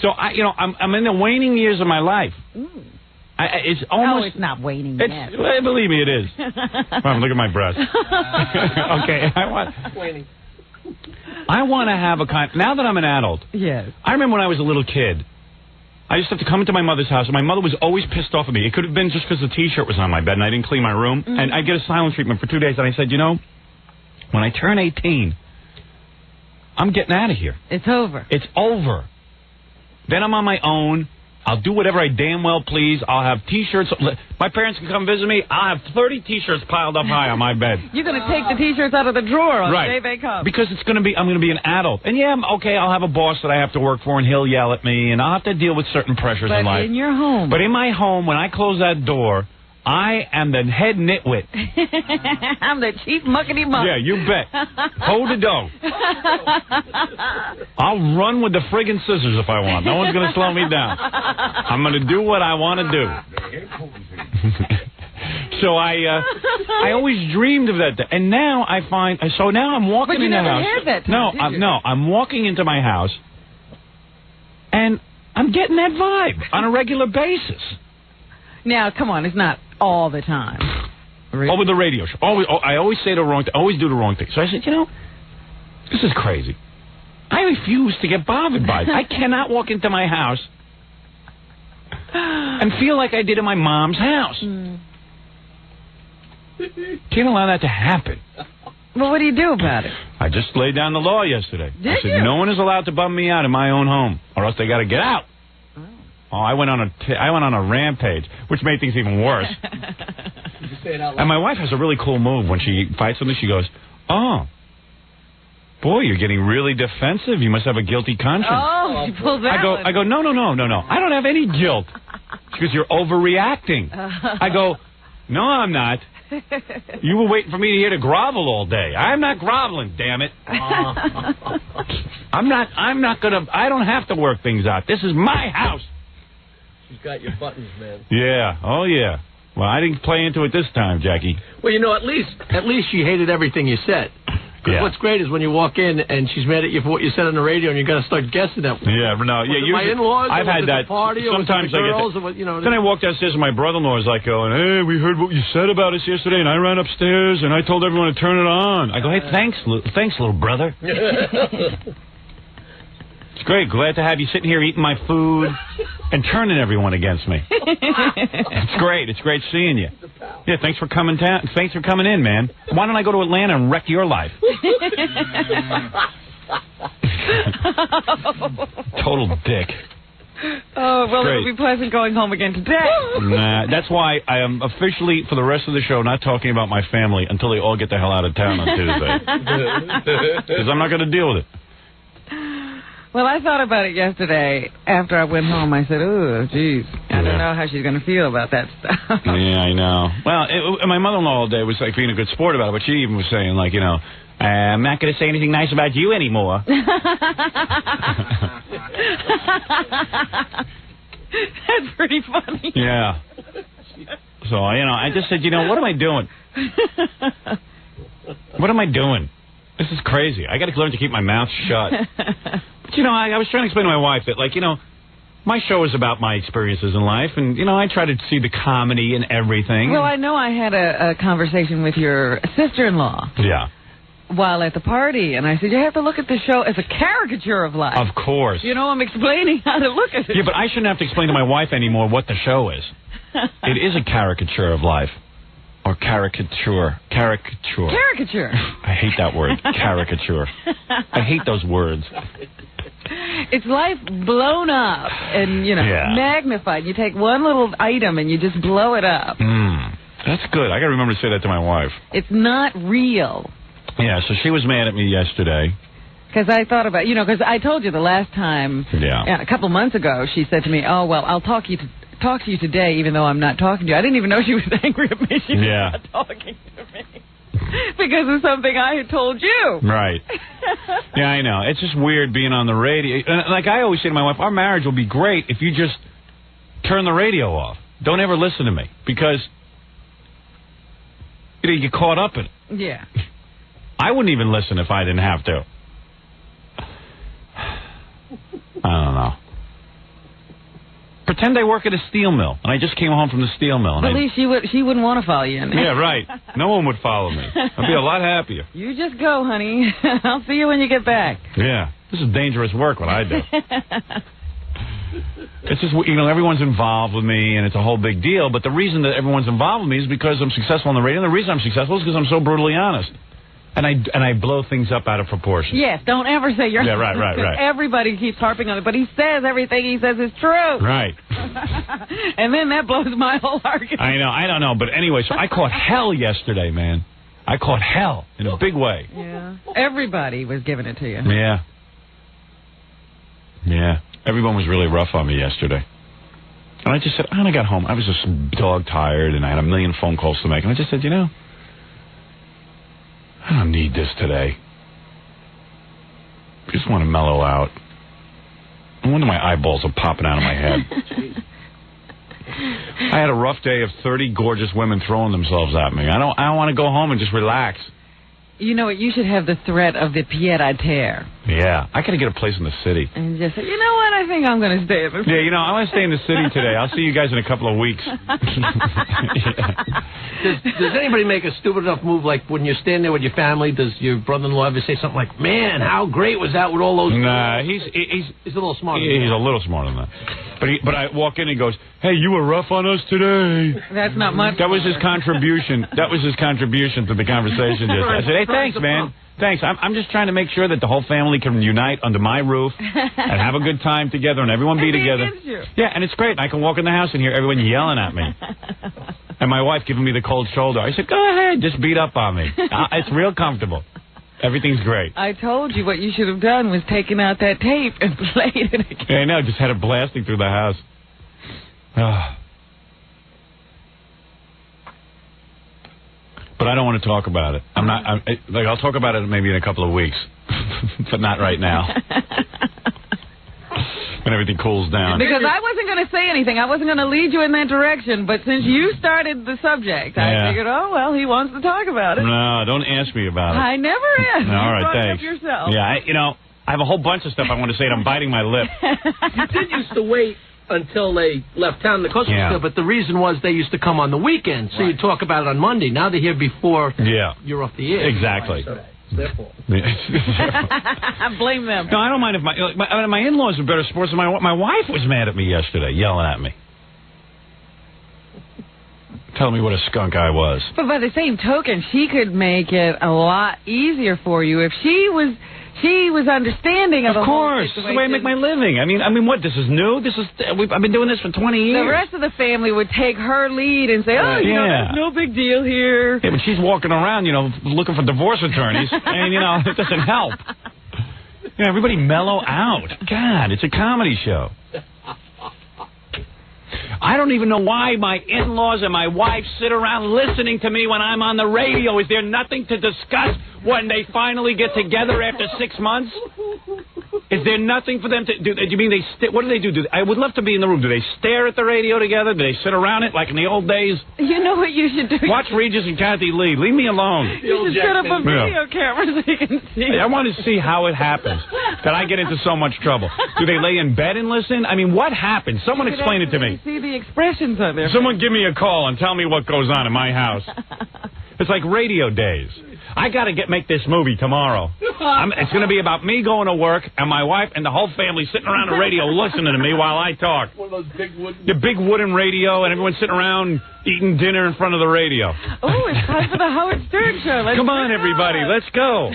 So, I'm in the waning years of my life. It's almost... it's not waning yet. Believe me, it is. Mom, look at my breast. Okay, I want to have a kind... Now that I'm an adult... Yes. I remember when I was a little kid, I used to have to come into my mother's house, and my mother was always pissed off at me. It could have been just because the T-shirt was on my bed, and I didn't clean my room. Mm-hmm. And I'd get a silent treatment for 2 days, and I said, when I turn 18, I'm getting out of here. It's over. It's over. Then I'm on my own. I'll do whatever I damn well please. I'll have T-shirts. My parents can come visit me. I'll have 30 T-shirts piled up high on my bed. You're going to take the T-shirts out of the drawer on the day they come. Because I'm going to be an adult. And I'll have a boss that I have to work for, and he'll yell at me, and I'll have to deal with certain pressures in life. But in your home. But in my home, when I close that door, I am the head nitwit. I'm the chief muckety-muck. Yeah, you bet. Hold the dough. I'll run with the friggin' scissors if I want. No one's going to slow me down. I'm going to do what I want to do. So I always dreamed of that. And now I find... So now I'm walking in the house. But you never had that time, No, I'm walking into my house, and I'm getting that vibe on a regular basis. Now, come on, it's not all the time. Really? Over the radio show. I always say the wrong thing. Always do the wrong thing. So I said, this is crazy. I refuse to get bothered by it. I cannot walk into my house and feel like I did in my mom's house. Can't allow that to happen. Well, what do you do about it? I just laid down the law yesterday. Did I said, you? no one is allowed to bum me out in my own home, or else they got to get out. Oh, I went on a rampage, which made things even worse. Did you say it out loud? And my wife has a really cool move. When she fights something, she goes, oh, boy, you're getting really defensive. You must have a guilty conscience. Oh, she pulls that I go, no. I don't have any guilt. She goes, you're overreacting. I go, no, I'm not. You were waiting for me to hear to grovel all day. I'm not groveling, damn it. I'm not gonna, I don't have to work things out. This is my house. She's got your buttons, man. Yeah. Oh, yeah. Well, I didn't play into it this time, Jackie. Well, at least she hated everything you said. Yeah. What's great is when you walk in and she's mad at you for what you said on the radio, and you got to start guessing that. Yeah, no, my in-laws. I've had that. Party, sometimes the girls, I get that. Then I walked downstairs and my brother-in-law is like going, "Hey, we heard what you said about us yesterday," and I ran upstairs and I told everyone to turn it on. I go, "Hey, thanks, little brother." It's great. Glad to have you sitting here eating my food and turning everyone against me. It's great. It's great seeing you. Yeah, thanks for coming down. Thanks for coming in, man. Why don't I go to Atlanta and wreck your life? Total dick. Oh, well, it'll be pleasant going home again today. Nah, that's why I am officially, for the rest of the show, not talking about my family until they all get the hell out of town on Tuesday. Because I'm not going to deal with it. Well, I thought about it yesterday after I went home. I said, "Ooh, geez, I don't know how she's going to feel about that stuff." Yeah, I know. Well, my mother-in-law all day was like being a good sport about it, but she even was saying, like, you know, I'm not going to say anything nice about you anymore. That's pretty funny. Yeah. So, you know, I just said, you know, what am I doing? What am I doing? This is crazy. I got to learn to keep my mouth shut. But, you know, I was trying to explain to my wife that, like, you know, my show is about my experiences in life, and, you know, I try to see the comedy and everything. Well, I know I had a conversation with your sister-in-law. Yeah. While at the party, and I said, you have to look at the show as a caricature of life. Of course. You know, I'm explaining how to look at it. Yeah, but I shouldn't have to explain to my wife anymore what the show is. It is a caricature of life. Or caricature. Caricature. Caricature. I hate that word. Caricature. I hate those words. It's life blown up and, you know, magnified. You take one little item and you just blow it up. That's good. I got to remember to say that to my wife. It's not real. Yeah, so she was mad at me yesterday. Because I thought about, you know, because I told you the last time, a couple months ago, she said to me, oh, well, I'll talk to you today even though I'm not talking to you. I didn't even know she was angry at me. She was not talking to me. Because of something I had told you. Right. Yeah, I know. It's just weird being on the radio. Like I always say to my wife, our marriage will be great if you just turn the radio off. Don't ever listen to me. Because you get caught up in it. Yeah. I wouldn't even listen if I didn't have to. I don't know. Pretend I work at a steel mill, and I just came home from the steel mill. At least she wouldn't want to follow you in there. Yeah, right. No one would follow me. I'd be a lot happier. You just go, honey. I'll see you when you get back. Yeah. This is dangerous work, what I do. It's just, you know, everyone's involved with me, and it's a whole big deal, but the reason that everyone's involved with me is because I'm successful on the radio, and the reason I'm successful is because I'm so brutally honest. And I blow things up out of proportion. Yes, don't ever say you're... Yeah, right. Everybody keeps harping on it, but he says everything he says is true. Right. And then that blows my whole argument. I don't know. But anyway, so I caught hell yesterday, man. I caught hell in a big way. Yeah. Everybody was giving it to you. Yeah. Yeah. Everyone was really rough on me yesterday. And I just said, when I got home, I was just dog tired, and I had a million phone calls to make. And I just said, you know, I don't need this today. I just want to mellow out. No wonder my eyeballs are popping out of my head. I had a rough day of 30 gorgeous women throwing themselves at me. I don't want to go home and just relax. You know what? You should have the threat of the pied-à-terre. Yeah. I got to get a place in the city. And just say, you know what? I think I'm going to stay in the city. Yeah, you know, I want to stay in the city today. I'll see you guys in a couple of weeks. Does anybody make a stupid enough move, like when you're standing there with your family, does your brother-in-law ever say something like, man, how great was that with all those... Nah, he's a little smarter than that. He's a little smarter than that. But I walk in and he goes, hey, you were rough on us today. That's not much. That was his contribution. That was his contribution to the conversation. I said, hey, thanks, man. Thanks. I'm just trying to make sure that the whole family can unite under my roof and have a good time together and everyone be together. Yeah, and it's great. I can walk in the house and hear everyone yelling at me. And my wife giving me the cold shoulder. I said, go ahead, just beat up on me. It's real comfortable. Everything's great. I told you what you should have done was taken out that tape and played it again. Yeah, I know. Just had it blasting through the house. But I don't want to talk about it. I'll talk about it maybe in a couple of weeks, but not right now. When everything cools down. Because I wasn't going to say anything. I wasn't going to lead you in that direction. But since you started the subject, I figured, oh, well, he wants to talk about it. No, don't ask me about it. I never asked. All right, thanks. It up yourself. Yeah, I have a whole bunch of stuff I want to say, and I'm biting my lip. You did used to wait until they left town to Costa Rica, but the reason was they used to come on the weekend, so you talk about it on Monday. Now they're here before you're off the air. Exactly. So it's their fault. Blame them. No, I don't mind if my in-laws are better sports than my wife was mad at me yesterday, yelling at me. Telling me what a skunk I was. But by the same token, she could make it a lot easier for you if she was she was understanding of the whole situation. Of course. This is the way I make my living. I mean, what, this is new? I've been doing this for 20 years. The rest of the family would take her lead and say, oh, you know, there's no big deal here. Yeah, but she's walking around, you know, looking for divorce attorneys, and, you know, it doesn't help. You know, everybody mellow out. God, it's a comedy show. I don't even know why my in-laws and my wife sit around listening to me when I'm on the radio. Is there nothing to discuss when they finally get together after 6 months? Is there nothing for them to do? Do you mean what do they do? I would love to be in the room. Do they stare at the radio together? Do they sit around it like in the old days? You know what you should do? Watch Regis and Kathy Lee. Leave me alone. You should set up a video camera so you can see. I want to see how it happens, that I get into so much trouble. Do they lay in bed and listen? I mean, what happens? Someone explain it to me. See the expressions on there. Someone give me a call and tell me what goes on in my house. It's like radio days. I got to make this movie tomorrow. It's going to be about me going to work and my wife and the whole family sitting around the radio listening to me while I talk. One of those big wooden... The big wooden radio, and everyone's sitting around eating dinner in front of the radio. Oh, it's time for the Howard Stern show. Come on, everybody. Let's go.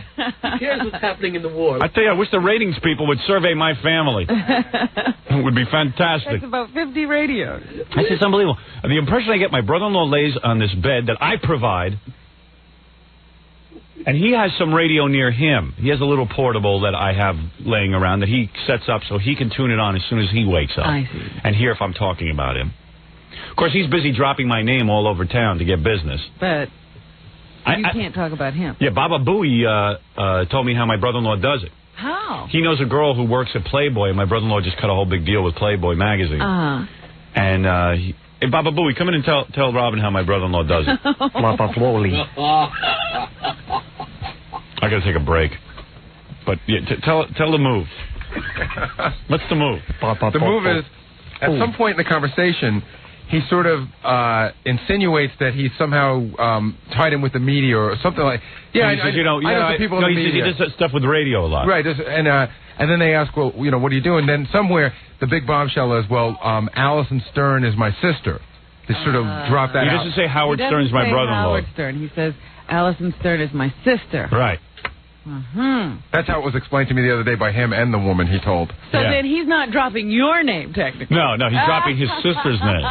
Here's what's happening in the war. I tell you, I wish the ratings people would survey my family. It would be fantastic. That's about 50 radios. That's just unbelievable. The impression I get, my brother-in-law lays on this bed that I provide, and he has some radio near him. He has a little portable that I have laying around that he sets up so he can tune it on as soon as he wakes up. I see. And hear if I'm talking about him. Of course, he's busy dropping my name all over town to get business. But you can't talk about him. Yeah, Baba Booey told me how my brother-in-law does it. How? He knows a girl who works at Playboy, and my brother-in-law just cut a whole big deal with Playboy magazine. And hey, Baba Booey, come in and tell Robin how my brother-in-law does it. Baba Booey. I got to take a break. But yeah, tell the move. What's the move? The move is, at some point in the conversation, he sort of insinuates that he somehow tied him with the media or something like. Yeah, I know some people in the media. He does stuff with radio a lot. Right, and then they ask, well, you know, what are you doing? Then somewhere the big bombshell is, well, Alison Stern is my sister. They sort of drop that out. He doesn't say Howard Stern is my brother-in-law. Howard Stern. He says Alison Stern is my sister. Right. That's how it was explained to me the other day by him and the woman he told. So then he's not dropping your name, technically. No, he's dropping his sister's name.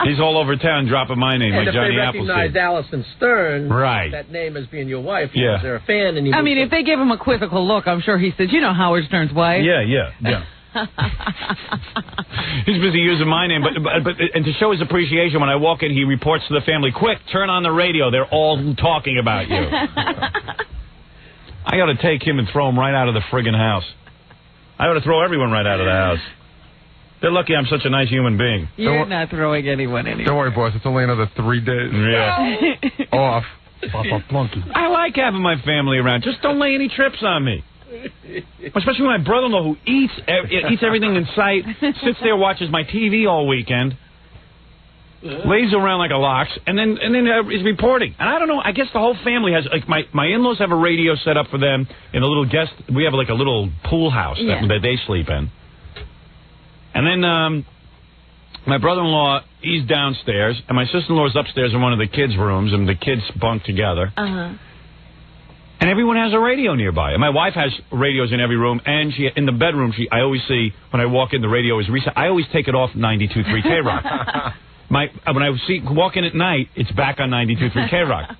He's all over town dropping my name, like Johnny Appleseed. And if they recognize Alison Stern, right, that name as being your wife, because they're a fan. And I mean, if they give him a quizzical look, I'm sure he says, you know Howard Stern's wife. Yeah. He's busy using my name, but and to show his appreciation, when I walk in, he reports to the family, quick, turn on the radio. They're all talking about you. I ought to take him and throw him right out of the friggin' house. I ought to throw everyone right out of the house. They're lucky I'm such a nice human being. You're not throwing anyone anywhere. Don't worry, boss. It's only another 3 days. Yeah. Off. I like having my family around. Just don't lay any trips on me. Especially my brother-in-law, who eats everything in sight, sits there, watches my TV all weekend, lays around like a lox, and then is reporting. And I don't know. I guess the whole family has, like, my in-laws have a radio set up for them in a little guest. We have like a little pool house that they sleep in. And then my brother-in-law, he's downstairs, and my sister-in-law's upstairs in one of the kids' rooms, and the kids bunk together. And everyone has a radio nearby. And my wife has radios in every room, and in the bedroom, I always see, when I walk in, the radio is reset. I always take it off 92.3 K-Rock. When I walk in at night, it's back on 92.3 K-Rock.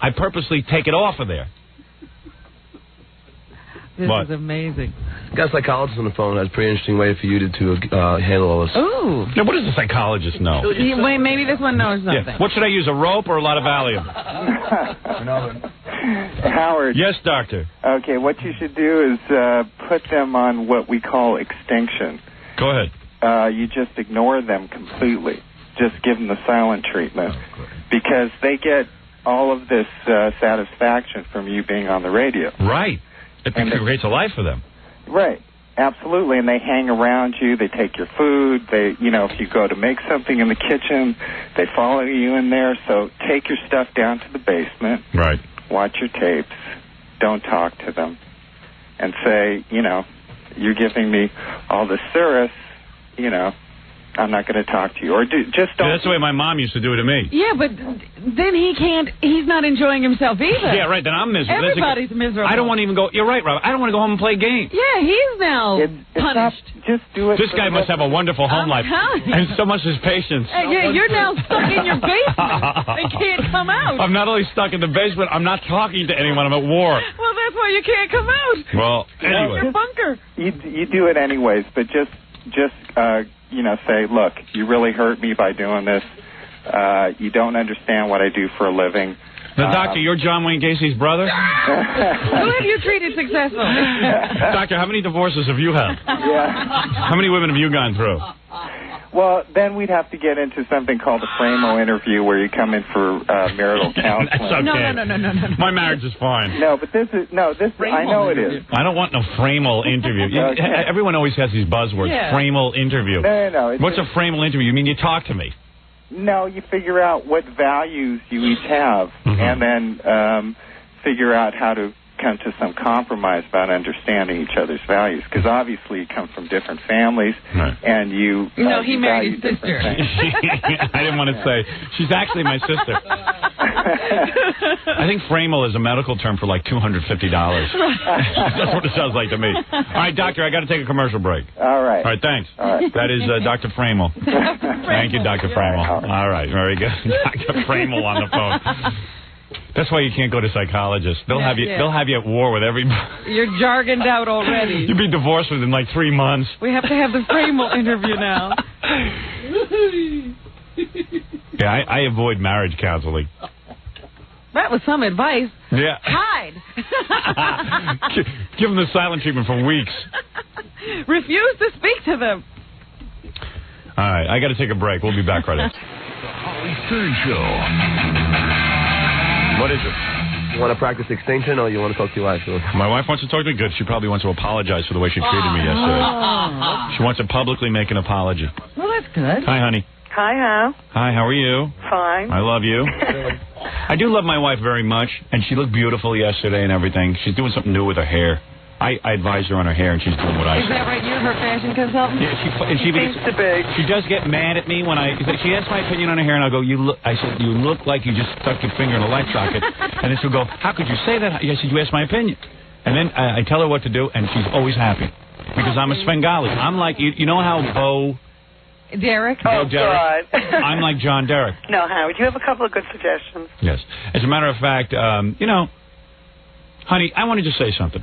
I purposely take it off of there. This is amazing. Got a psychologist on the phone. That's a pretty interesting way for you to handle all this. Ooh. Now, what does the psychologist know? Wait, maybe this one knows something. Yeah. What should I use, a rope or a lot of Valium? Howard. Yes, doctor. Okay, what you should do is put them on what we call extinction. Go ahead. You just ignore them completely. Just give them the silent treatment. Because they get all of this satisfaction from you being on the radio. Right. It creates a life for them. Right. Absolutely. And they hang around you. They take your food. They, if you go to make something in the kitchen, they follow you in there. So take your stuff down to the basement. Right. Watch your tapes. Don't talk to them. And say, you're giving me all this service, I'm not going to talk to you. Or just don't. Yeah, that's the way my mom used to do it to me. Yeah, but then he's not enjoying himself either. Yeah, right, then I'm miserable. Everybody's miserable. I don't want to even go, you're right, Rob, I don't want to go home and play games. Yeah, he's now punished. Just do it. This guy must have a wonderful home life. And so much his patience. Yeah, you're now stuck in your basement and can't come out. I'm not only stuck in the basement, I'm not talking to anyone. I'm at war. Well, that's why you can't come out. Well, anyway. Your bunker. You do it anyways, but just say, look, you really hurt me by doing this. You don't understand what I do for a living. Now, Doctor, you're John Wayne Gacy's brother? Who have you treated successfully? Doctor, how many divorces have you had? Yeah. How many women have you gone through? Well, then we'd have to get into something called a Framo interview where you come in for marital counseling. That's okay. No. My marriage is fine. No, but this I know it is. I don't want no Framo interview. Okay. Everyone always has these buzzwords. Yeah. Framo interview. No. What's a Framo interview? You mean you talk to me? No, you figure out what values you each have, and then figure out how to come to some compromise about understanding each other's values. Because obviously you come from different families, and you No, he you married his value sister. different things. I didn't want to say. She's actually my sister. I think Framo is a medical term for like $250. That's what it sounds like to me. All right, Doctor, I got to take a commercial break. All right. All right, thanks. All right. That is Dr. Framo. Thank you, Dr. Framo. All right, very good. Dr. Framo on the phone. That's why you can't go to psychologists. They'll have you at war with everybody. You're jargoned out already. You'll be divorced within like 3 months. We have to have the Framo interview now. Yeah, I avoid marriage counseling. That was some advice. Yeah. Hide. Give them the silent treatment for weeks. Refuse to speak to them. All right, I got to take a break. We'll be back right after. Holly Stern Show. What is it? You want to practice extinction, or you want to talk to your wife? My wife wants to talk to me. Good. She probably wants to apologize for the way she treated me yesterday. She wants to publicly make an apology. Well, that's good. Hi, honey. Hi, Hal. Hi, how are you? Fine. I love you. I do love my wife very much, and she looked beautiful yesterday and everything. She's doing something new with her hair. I advised her on her hair, and she's doing what I said. Is that right? You're her fashion consultant? Yeah, she seems to be. She does get mad at me when she asks my opinion on her hair, and I'll go, I said, you look like you just stuck your finger in a light socket. And then she'll go, how could you say that? I said, you asked my opinion. And then I tell her what to do, and she's always happy. Because I'm a Svengali. I'm like, you know how Bo... Derek? Oh, Derek. God. I'm like John Derek. No, Howard, you have a couple of good suggestions. Yes. As a matter of fact, honey, I want to just say something.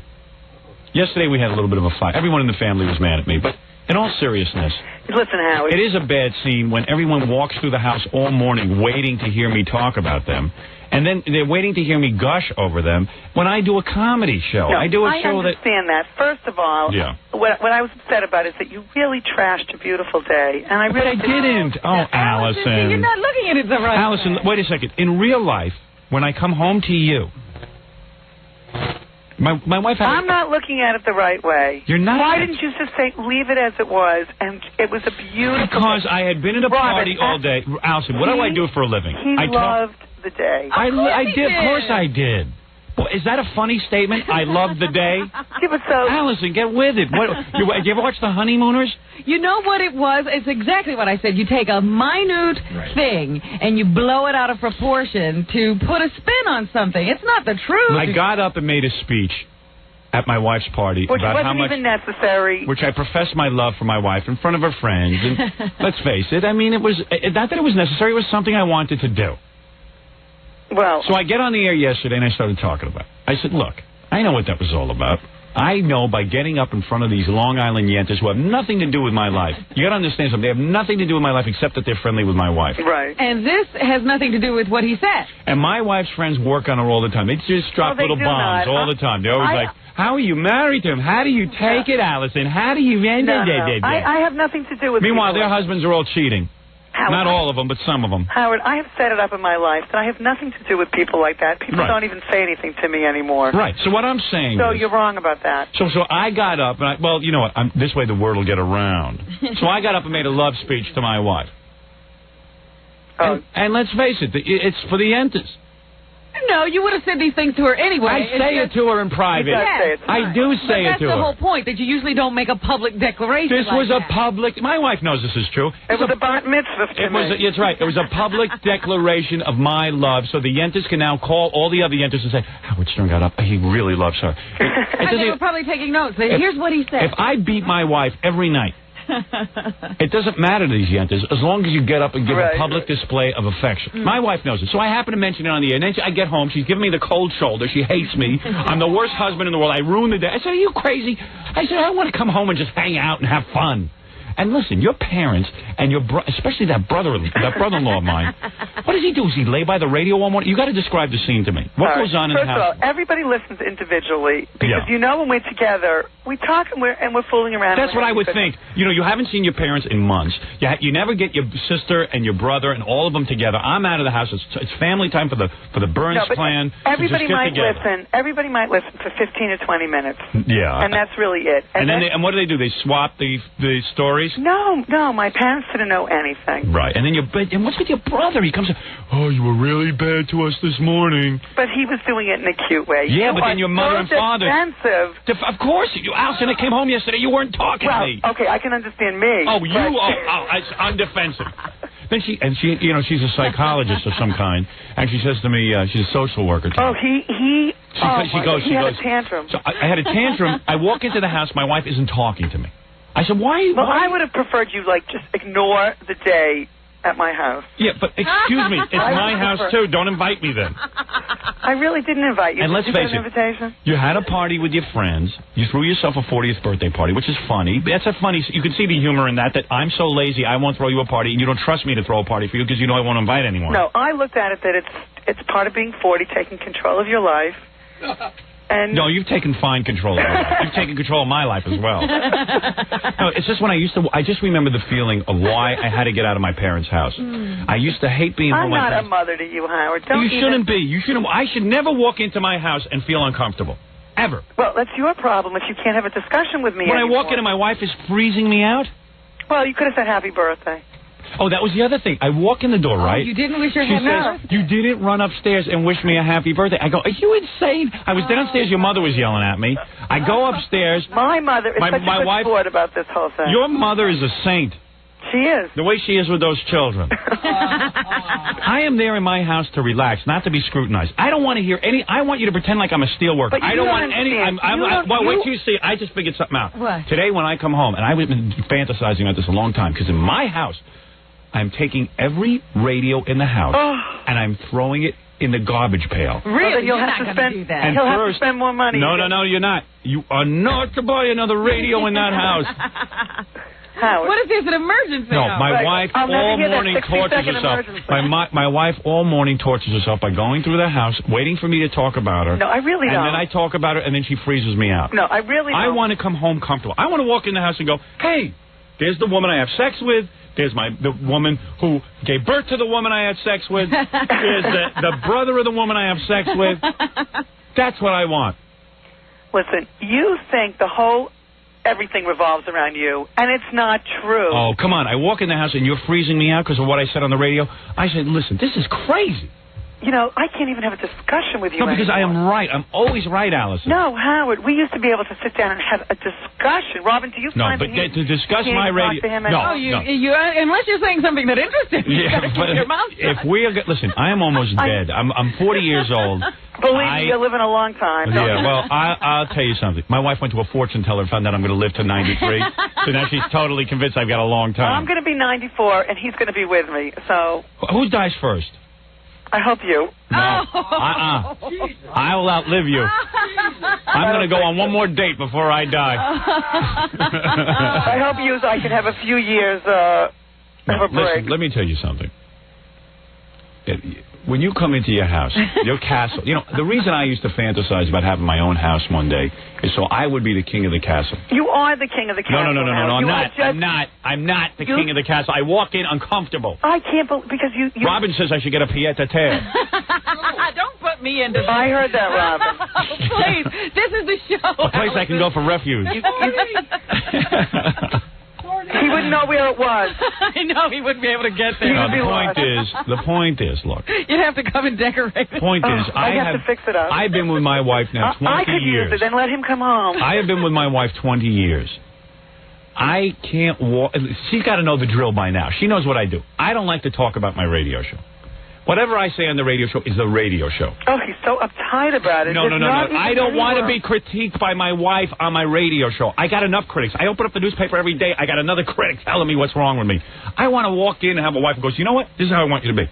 Yesterday we had a little bit of a fight. Everyone in the family was mad at me, but in all seriousness... Listen, Howard. It is a bad scene when everyone walks through the house all morning waiting to hear me talk about them, and then they're waiting to hear me gush over them when I do a comedy show. No, I do a show that... I understand that. First of all, what I was upset about is that you really trashed a beautiful day, and I really didn't. Oh, Allison. You're not looking at it the right Allison, way. Wait a second. In real life, when I come home to you... My wife had... I'm not looking at it the right way. You're not? Why didn't you just say, leave it as it was, and it was a beautiful... Because I had been at a party all day. Allison, what do I do for a living? He loved the day. I did. Of course I did. Well, is that a funny statement? I loved the day? Yeah, but Allison, get with it. You ever watch The Honeymooners? You know what it was? It's exactly what I said. You take a minute thing and you blow it out of proportion to put a spin on something. It's not the truth. I got up and made a speech at my wife's party about how much... Which wasn't even necessary. Which I professed my love for my wife in front of her friends. And let's face it, I mean, it was... Not that it was necessary, it was something I wanted to do. Well... So I get on the air yesterday and I started talking about it. I said, look, I know what that was all about. I know by getting up in front of these Long Island Yentas who have nothing to do with my life. You got to understand something. They have nothing to do with my life except that they're friendly with my wife. Right. And this has nothing to do with what he said. And my wife's friends work on her all the time. They just drop little bombs all the time. They're always like, how are you married to him? How do you take it, Allison? How do you... I have nothing to do with... Meanwhile, their husbands are all cheating. Howard, not all of them, but some of them. Howard, I have set it up in my life that I have nothing to do with people like that. People don't even say anything to me anymore. Right. So what I'm saying is... you're wrong about that. So I got up, and well, you know what? This way the word will get around. So I got up and made a love speech to my wife. And let's face it, it's for the Yentas. No, you would have said these things to her anyway. I say it to her in private. Yes. I do say it to her. That's the whole point, that you usually don't make a public declaration. This was a public... My wife knows this is true. It was a bat mitzvah to me. It's right. It was a public declaration of my love, so the Yentas can now call all the other Yentas and say, Howard Stern got up. He really loves her. And they were probably taking notes. Here's what he said. If I beat my wife every night, it doesn't matter to these Yentas as long as you get up and give a public display of affection. My wife knows it, so I happen to mention it on the air. And then I get home, she's giving me the cold shoulder. She hates me. I'm the worst husband in the world. I ruined the day. I said, are you crazy? I said, I want to come home and just hang out and have fun. And listen, your parents and your especially that brother-in-law of mine, what does he do? Does he lay by the radio all morning? You got to describe the scene to me. What goes on in the house? First of all, everybody listens individually because you know when we're together, we talk and we're fooling around. That's what I would think. You know, you haven't seen your parents in months. You never get your sister and your brother and all of them together. I'm out of the house. It's family time for the Burns clan. Everybody might listen. Everybody might listen for 15 or 20 minutes. Yeah, and that's really it. And then what do? They swap the stories. No, my parents didn't know anything. Right, and then and what's with your brother? He comes, oh, you were really bad to us this morning. But he was doing it in a cute way. Yeah, but then your mother and father. Defensive. Of course, Alison, I came home yesterday. You weren't talking to me. Okay, I can understand me. Oh, I'm defensive. Then she, you know, she's a psychologist of some kind, and she says to me, she's a social worker. Oh, he had a tantrum. So I had a tantrum. I walk into the house. My wife isn't talking to me. I said, why? Well, I would have preferred you, just ignore the day at my house. Yeah, but excuse me, it's my house, too. Don't invite me then. I really didn't invite you. And let's face it, invitation? You had a party with your friends. You threw yourself a 40th birthday party, which is funny. That's a funny... You can see the humor in that I'm so lazy, I won't throw you a party, and you don't trust me to throw a party for you because you know I won't invite anyone. No, I looked at it that it's part of being 40, taking control of your life. And no, you've taken fine control of my life. You've taken control of my life as well. No, it's just when I just remember the feeling of why I had to get out of my parents' house. I used to hate being home. I'm not a mother to you, Howard. You shouldn't be. You shouldn't. I should never walk into my house and feel uncomfortable. Ever. Well, that's your problem if you can't have a discussion with me When anymore. I walk in and my wife is freezing me out? Well, you could have said happy birthday. Oh, that was the other thing. I walk in the door, right? You didn't wish her happy birthday. You didn't run upstairs and wish me a happy birthday. I go, are you insane? I was downstairs. Your mother was yelling at me. I go upstairs. My mother is such a good sport about this whole thing. Your mother is a saint. She is. The way she is with those children. I am there in my house to relax, not to be scrutinized. I don't want to hear any... I want you to pretend like I'm a steel worker. I don't want any... wait till you see. I just figured something out. What? Today when I come home, and I've been fantasizing about this a long time, because in my house, I'm taking every radio in the house, and I'm throwing it in the garbage pail. Really? You'll have to spend... He'll have to spend more money. No, you're not. You are not to buy another radio in that house. Howard. What if there's an emergency? No, my wife all morning tortures herself. My wife all morning tortures herself by going through the house, waiting for me to talk about her. No, I really don't. And then I talk about her, and then she freezes me out. No, I really don't. I want to come home comfortable. I want to walk in the house and go, hey, there's the woman I have sex with. There's the woman who gave birth to the woman I had sex with. There's the brother of the woman I have sex with. That's what I want. Listen, you think the whole... everything revolves around you, and it's not true. Oh, come on. I walk in the house and you're freezing me out because of what I said on the radio. I said, listen, this is crazy. You know, I can't even have a discussion with you No, because I am right. I'm always right, Alison. No, Howard, we used to be able to sit down and have a discussion. Robin, do you find but to discuss my radio... No, unless you're saying something that interests me. Yeah, but your mouth if we are... Listen, I am almost dead. I'm 40 years old. Believe me, you're living a long time. Yeah, well, I'll tell you something. My wife went to a fortune teller and found out I'm going to live to 93. So now she's totally convinced I've got a long time. I'm going to be 94, and he's going to be with me, so... Who dies first? I hope you. No. I will outlive you. I'm going to go on one more date before I die. I hope you, so I can have a few years of a break. Listen, let me tell you something. When you come into your house, your castle, you know, the reason I used to fantasize about having my own house one day is so I would be the king of the castle. You are the king of the castle. No, I'm not the king of the castle. I walk in uncomfortable. I can't believe, because you... Robin says I should get a pied-à-terre. Don't put me into this. I heard that, Robin. Please, this is the show. A place I can go for refuge. He wouldn't know where it was. I know, he wouldn't be able to get there. No, the point is, look. You'd have to come and decorate it. Point is, I'd have to fix it up. I've been with my wife now 20 I could years. use it, then let him come home. I have been with my wife 20 years. I can't walk. She's got to know the drill by now. She knows what I do. I don't like to talk about my radio show. Whatever I say on the radio show is the radio show. Oh, he's so uptight about it. No. I don't want to be critiqued by my wife on my radio show. I got enough critics. I open up the newspaper every day. I got another critic telling me what's wrong with me. I want to walk in and have a wife who goes, you know what? This is how I want you to be.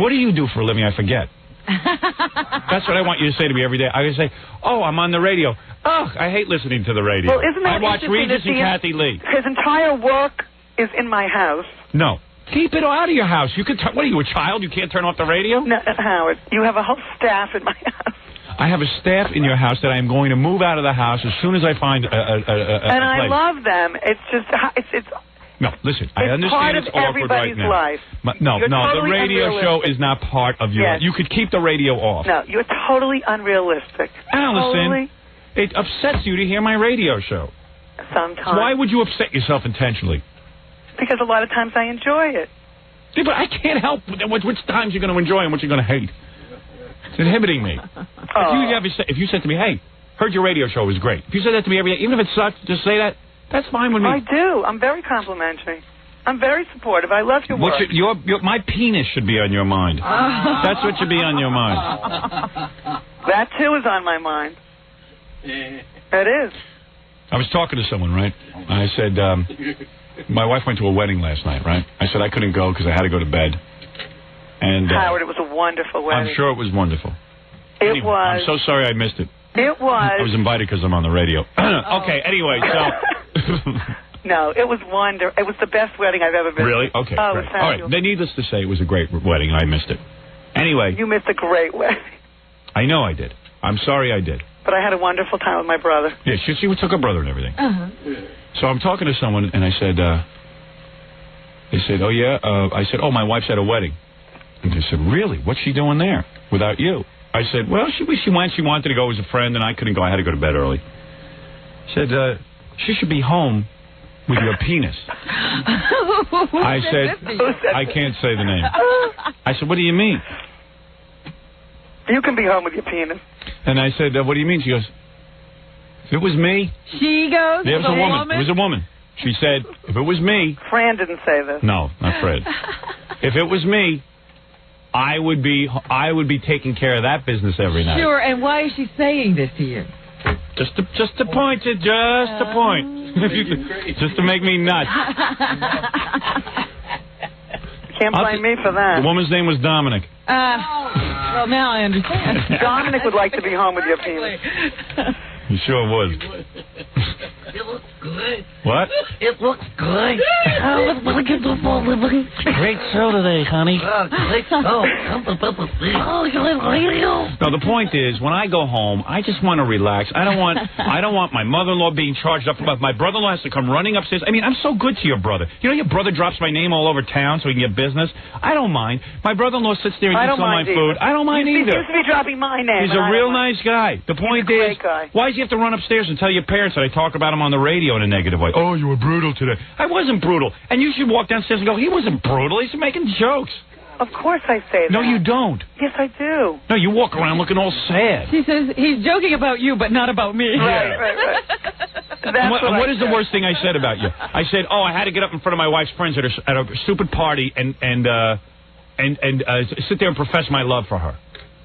What do you do for a living? I forget. That's what I want you to say to me every day. I would say, oh, I'm on the radio. Oh, I hate listening to the radio. Well, isn't that I watch Regis and Kathy Lee. His entire work is in my house. No. Keep it out of your house. You could. What are you, a child? You can't turn off the radio? No, Howard. You have a whole staff in my house. I have a staff in your house that I am going to move out of the house as soon as I find a and place. I love them. It's just it's. No, listen. I understand part of it's awkward right everybody's now. Life. No, totally the radio show is not part of your. Yes. You could keep the radio off. No, you're totally unrealistic. Alison, it upsets you to hear my radio show. Sometimes. So why would you upset yourself intentionally? Because a lot of times I enjoy it. Yeah, but I can't help which times you're going to enjoy and which you're going to hate. It's inhibiting me. If you said to me, hey, heard your radio show was great. If you said that to me every day, even if it sucks, just say that. That's fine with me. I do. I'm very complimentary. I'm very supportive. I love your work. My penis should be on your mind. That's what should be on your mind. That, too, is on my mind. It is. I was talking to someone, right? I said, my wife went to a wedding last night, right? I said I couldn't go because I had to go to bed. And Howard, it was a wonderful wedding. I'm sure it was wonderful. It was. I'm so sorry I missed it. It was. I was invited because I'm on the radio. Okay, anyway, so... No, it was wonderful. It was the best wedding I've ever been to. Really? Okay, great. All right, then needless to say, it was a great wedding, and I missed it. Anyway... You missed a great wedding. I know I did. I'm sorry I did. But I had a wonderful time with my brother. Yeah, she took her brother and everything. So I'm talking to someone, and I said, they said, oh, yeah? I said, oh, my wife's at a wedding. And they said, really? What's she doing there without you? I said, well, she went. She wanted to go as a friend, and I couldn't go. I had to go to bed early. Said, she should be home with your penis. I said, I can't say the name. I said, what do you mean? You can be home with your penis. And I said, what do you mean? She goes, if it was me. She goes, it was a woman. It was a woman. She said, if it was me. Fran didn't say this. No, not Fred. If it was me, I would be taking care of that business every night. Sure, and why is she saying this to you? Just to point it, just to point. Just to make me nuts. Can't blame me for that. The woman's name was Dominic. Well, now I understand. Dominic would like to be home with your penis. He sure would. It looks good. What? It looks good. Great show today, honey. Great show. Oh, you live radio. No, the point is, when I go home, I just want to relax. I don't want my mother-in-law being charged up. My brother-in-law has to come running upstairs. I mean, I'm so good to your brother. You know, your brother drops my name all over town so he can get business. I don't mind. My brother-in-law sits there and eats all my food. I don't mind either. He used to be dropping my name. He's a real nice guy. The point is, why does he have to run upstairs and tell your parents that I talk about him on the radio in a negative way? Oh, you were brutal today. I wasn't brutal. And you should walk downstairs and go, he wasn't brutal. He's making jokes. Of course I say that. No, you don't. Yes, I do. No, you walk around looking all sad. She says he's joking about you, but not about me. Right. What is the worst thing I said about you? I said, oh, I had to get up in front of my wife's friends at a stupid party and sit there and profess my love for her.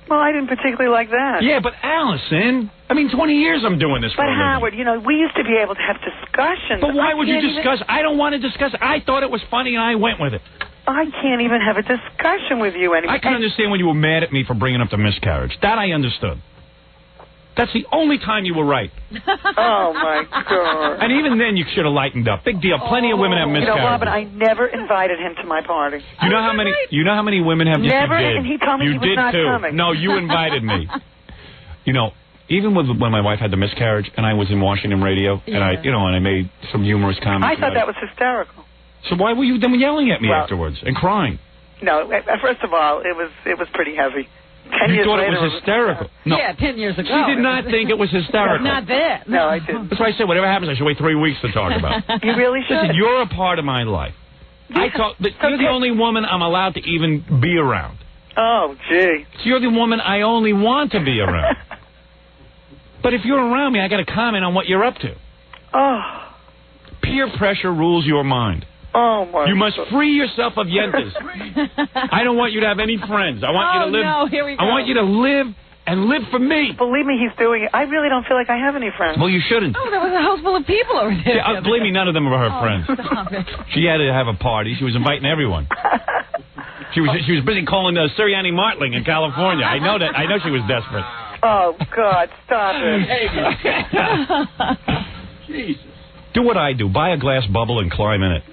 Well, I didn't particularly like that. Yeah, but Alison, I mean, 20 years I'm doing this for a living. But Howard, you know, we used to be able to have discussions. But why would you discuss? I don't want to discuss. I thought it was funny and I went with it. I can't even have a discussion with you anymore. I can understand when you were mad at me for bringing up the miscarriage. That I understood. That's the only time you were right. Oh, my God. And even then, you should have lightened up. Big deal. Plenty of women have miscarriages. You know, Robin, I never invited him to my party. You know how many? You know how many women have? Never, yes, you did. and he told me he was not coming. No, you invited me. You know, even when my wife had the miscarriage, and I was in Washington radio, and I made some humorous comments. I thought that was hysterical. So why were you then yelling at me afterwards and crying? No, first of all, it was pretty heavy. You thought it was hysterical. No. Yeah, 10 years ago. She did not think it was hysterical. Not then. No, I didn't. That's why I said whatever happens, I should wait 3 weeks to talk about. You really should. Listen, you're a part of my life. You're the only woman I'm allowed to even be around. Oh, gee. So you're the woman I only want to be around. But if you're around me, I got to comment on what you're up to. Oh. Peer pressure rules your mind. Oh, my You must free yourself of yentas. I don't want you to have any friends. I want you to live. No, here we go. I want you to live and live for me. Believe me, he's doing it. I really don't feel like I have any friends. Well, you shouldn't. Oh, there was a house full of people over there. Yeah, believe me, none of them were her friends. Stop it. She had to have a party. She was inviting everyone. She was busy calling Sirianni Martling in California. I know that. I know she was desperate. Oh, God, stop it. Jesus. Do what I do. Buy a glass bubble and climb in it.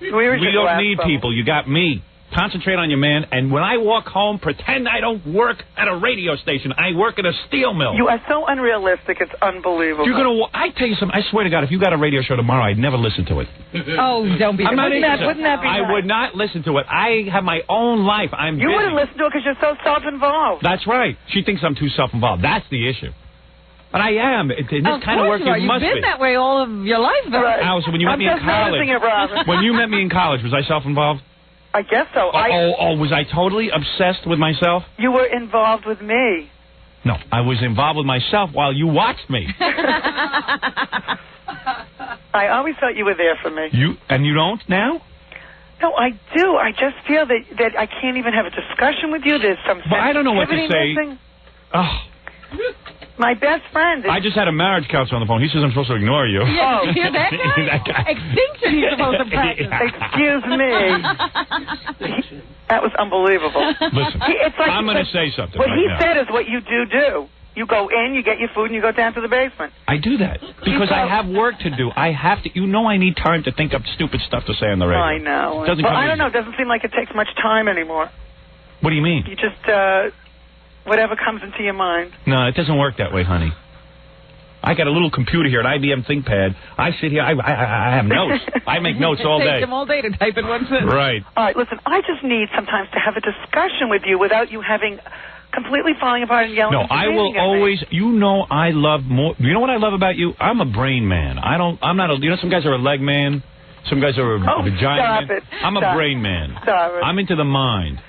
We don't need people. You got me. Concentrate on your man, and when I walk home, pretend I don't work at a radio station. I work at a steel mill. You are so unrealistic. It's unbelievable. I tell you something. I swear to God, if you got a radio show tomorrow, I'd never listen to it. Oh, don't be. Wouldn't that be I nice? would not listen to it. I have my own life. I'm busy. You wouldn't listen to it because you're so self-involved. That's right. She thinks I'm too self-involved. That's the issue. But I am. In this kind of work, you must be. You've been that way all of your life, though. Right. Allison, when you met me in college, when you met me in college, was I self-involved? I guess so. Was I totally obsessed with myself? You were involved with me. No, I was involved with myself while you watched me. I always thought you were there for me. You don't now? No, I do. I just feel that I can't even have a discussion with you. There's some But I don't know what to say. missing. Oh. My best friend. I just had a marriage counselor on the phone. He says I'm supposed to ignore you. Yeah, you hear that guy? That guy. Extinction he's supposed to practice. Excuse me. That was unbelievable. Listen, I'm going to say something. What right he now. said is what you do. You go in, you get your food, and you go down to the basement. I do that because I have work to do. I have to. You know, I need time to think up stupid stuff to say on the radio. I know. Doesn't come I don't easy. know. It doesn't seem like it takes much time anymore. What do you mean? You just whatever comes into your mind. No, it doesn't work that way, honey. I got a little computer here, an IBM ThinkPad. I sit here. I have notes. I make notes all It day. takes him all day to type in one sentence. Right. All right, listen, I just need sometimes to have a discussion with you without you having completely falling apart and yelling. No, I will always. You know, I love more. You know what I love about you? I'm a brain man. I'm not a. You know, some guys are a leg man. Some guys are a vagina man. I'm a brain man. Stop it. I'm into the mind.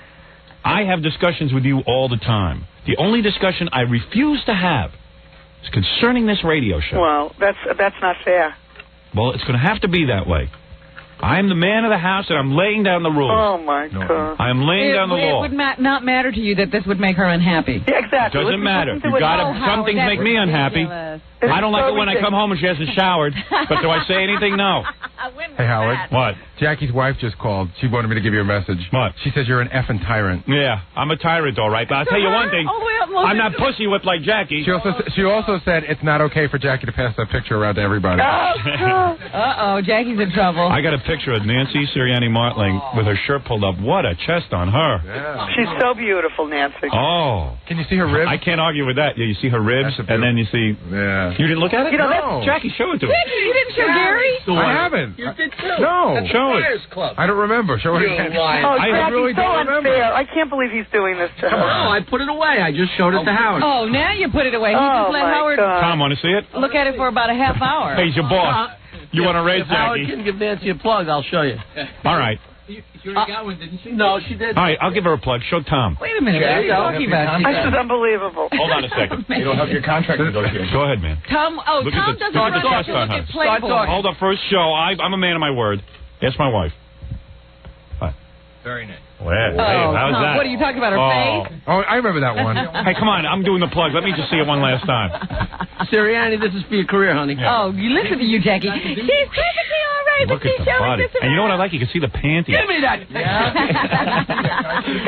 I have discussions with you all the time. The only discussion I refuse to have is concerning this radio show. Well, that's not fair. Well, it's going to have to be that way. I'm the man of the house, and I'm laying down the rules. Oh, my God. I'm laying down the law. It would not matter to you that this would make her unhappy. Yeah, exactly. It doesn't matter. Some things make me unhappy. I don't like it when I come home and she hasn't showered. But do I say anything? No. Hey, Howard. What? Jackie's wife just called. She wanted me to give you a message. What? She says you're an effing tyrant. Yeah, I'm a tyrant, all right. But I'll tell you one thing. I'm not pussy whipped like Jackie. She also said it's not okay for Jackie to pass that picture around to everybody. Uh-oh, Jackie's in trouble. I got a picture of Nancy Sirianni Martling with her shirt pulled up. What a chest on her. Yeah. She's so beautiful, Nancy. Oh. Can you see her ribs? I can't argue with that. Yeah, you see her ribs, and then you see... Yeah. You didn't look at it? No. Jackie, show it to her. You didn't show Gary? I haven't. You did too. No. Show it. Club. I don't remember. Show it again. Oh, I really so don't remember. unfair. I can't believe he's doing this to her. No, I put it away. I just showed it to Howard. Oh, now you put it away. He just let Howard Tom, want to see it? look at it for about a half hour. Hey, he's your boss. You want to raise If Howard Jackie? can give Nancy a plug, I'll show you. All right. She already got one, didn't she? No, she did. All right, I'll give her a plug. Show Tom. Wait a minute. What are you talking about? This is unbelievable. Hold on a second. You don't have your contract negotiation. Go ahead, man. Tom Look Tom at the, doesn't look at the run chest on her. Playboy. Hold up, first show. I'm a man of my word. Ask my wife. Very nice. Well, hey, how's Tom, that? what are you talking about, her face? Oh, I remember that one. Hey, come on. I'm doing the plug. Let me just see it one last time. Sirianni, this is for your career, honey. Yeah. Oh, you listen to you, Jackie. She's perfectly all right, Look but at she's the showing body. this and And you know what I that. like? You can see the panties. Give me that. Is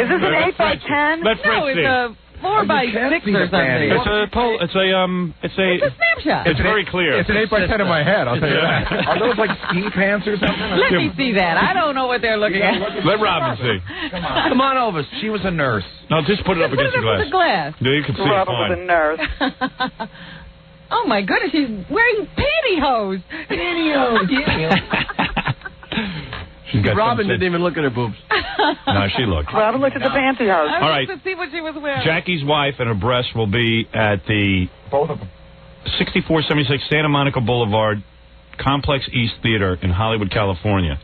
this an 8 by 10? Let Fred No, it's see. a 4 by 6 or something. It's a snapshot. It's very clear. It's an 8 by 10 in my head, I'll tell you that. Are those like ski pants or something? Let me see that. I don't know what they're looking at. Let Robin see. Come on over. She was a nurse. No, just put it up against the glass. The glass. Yeah, you can see it Robin was a fine. nurse. Oh, my goodness. She's wearing pantyhose. Pantyhose. Robin didn't even look at her boobs. No, she looked. Robin looked at the pantyhose. All right. To see what she was wearing. Jackie's wife and her breasts will be at the 6476 Santa Monica Boulevard, Complex East Theater in Hollywood, California.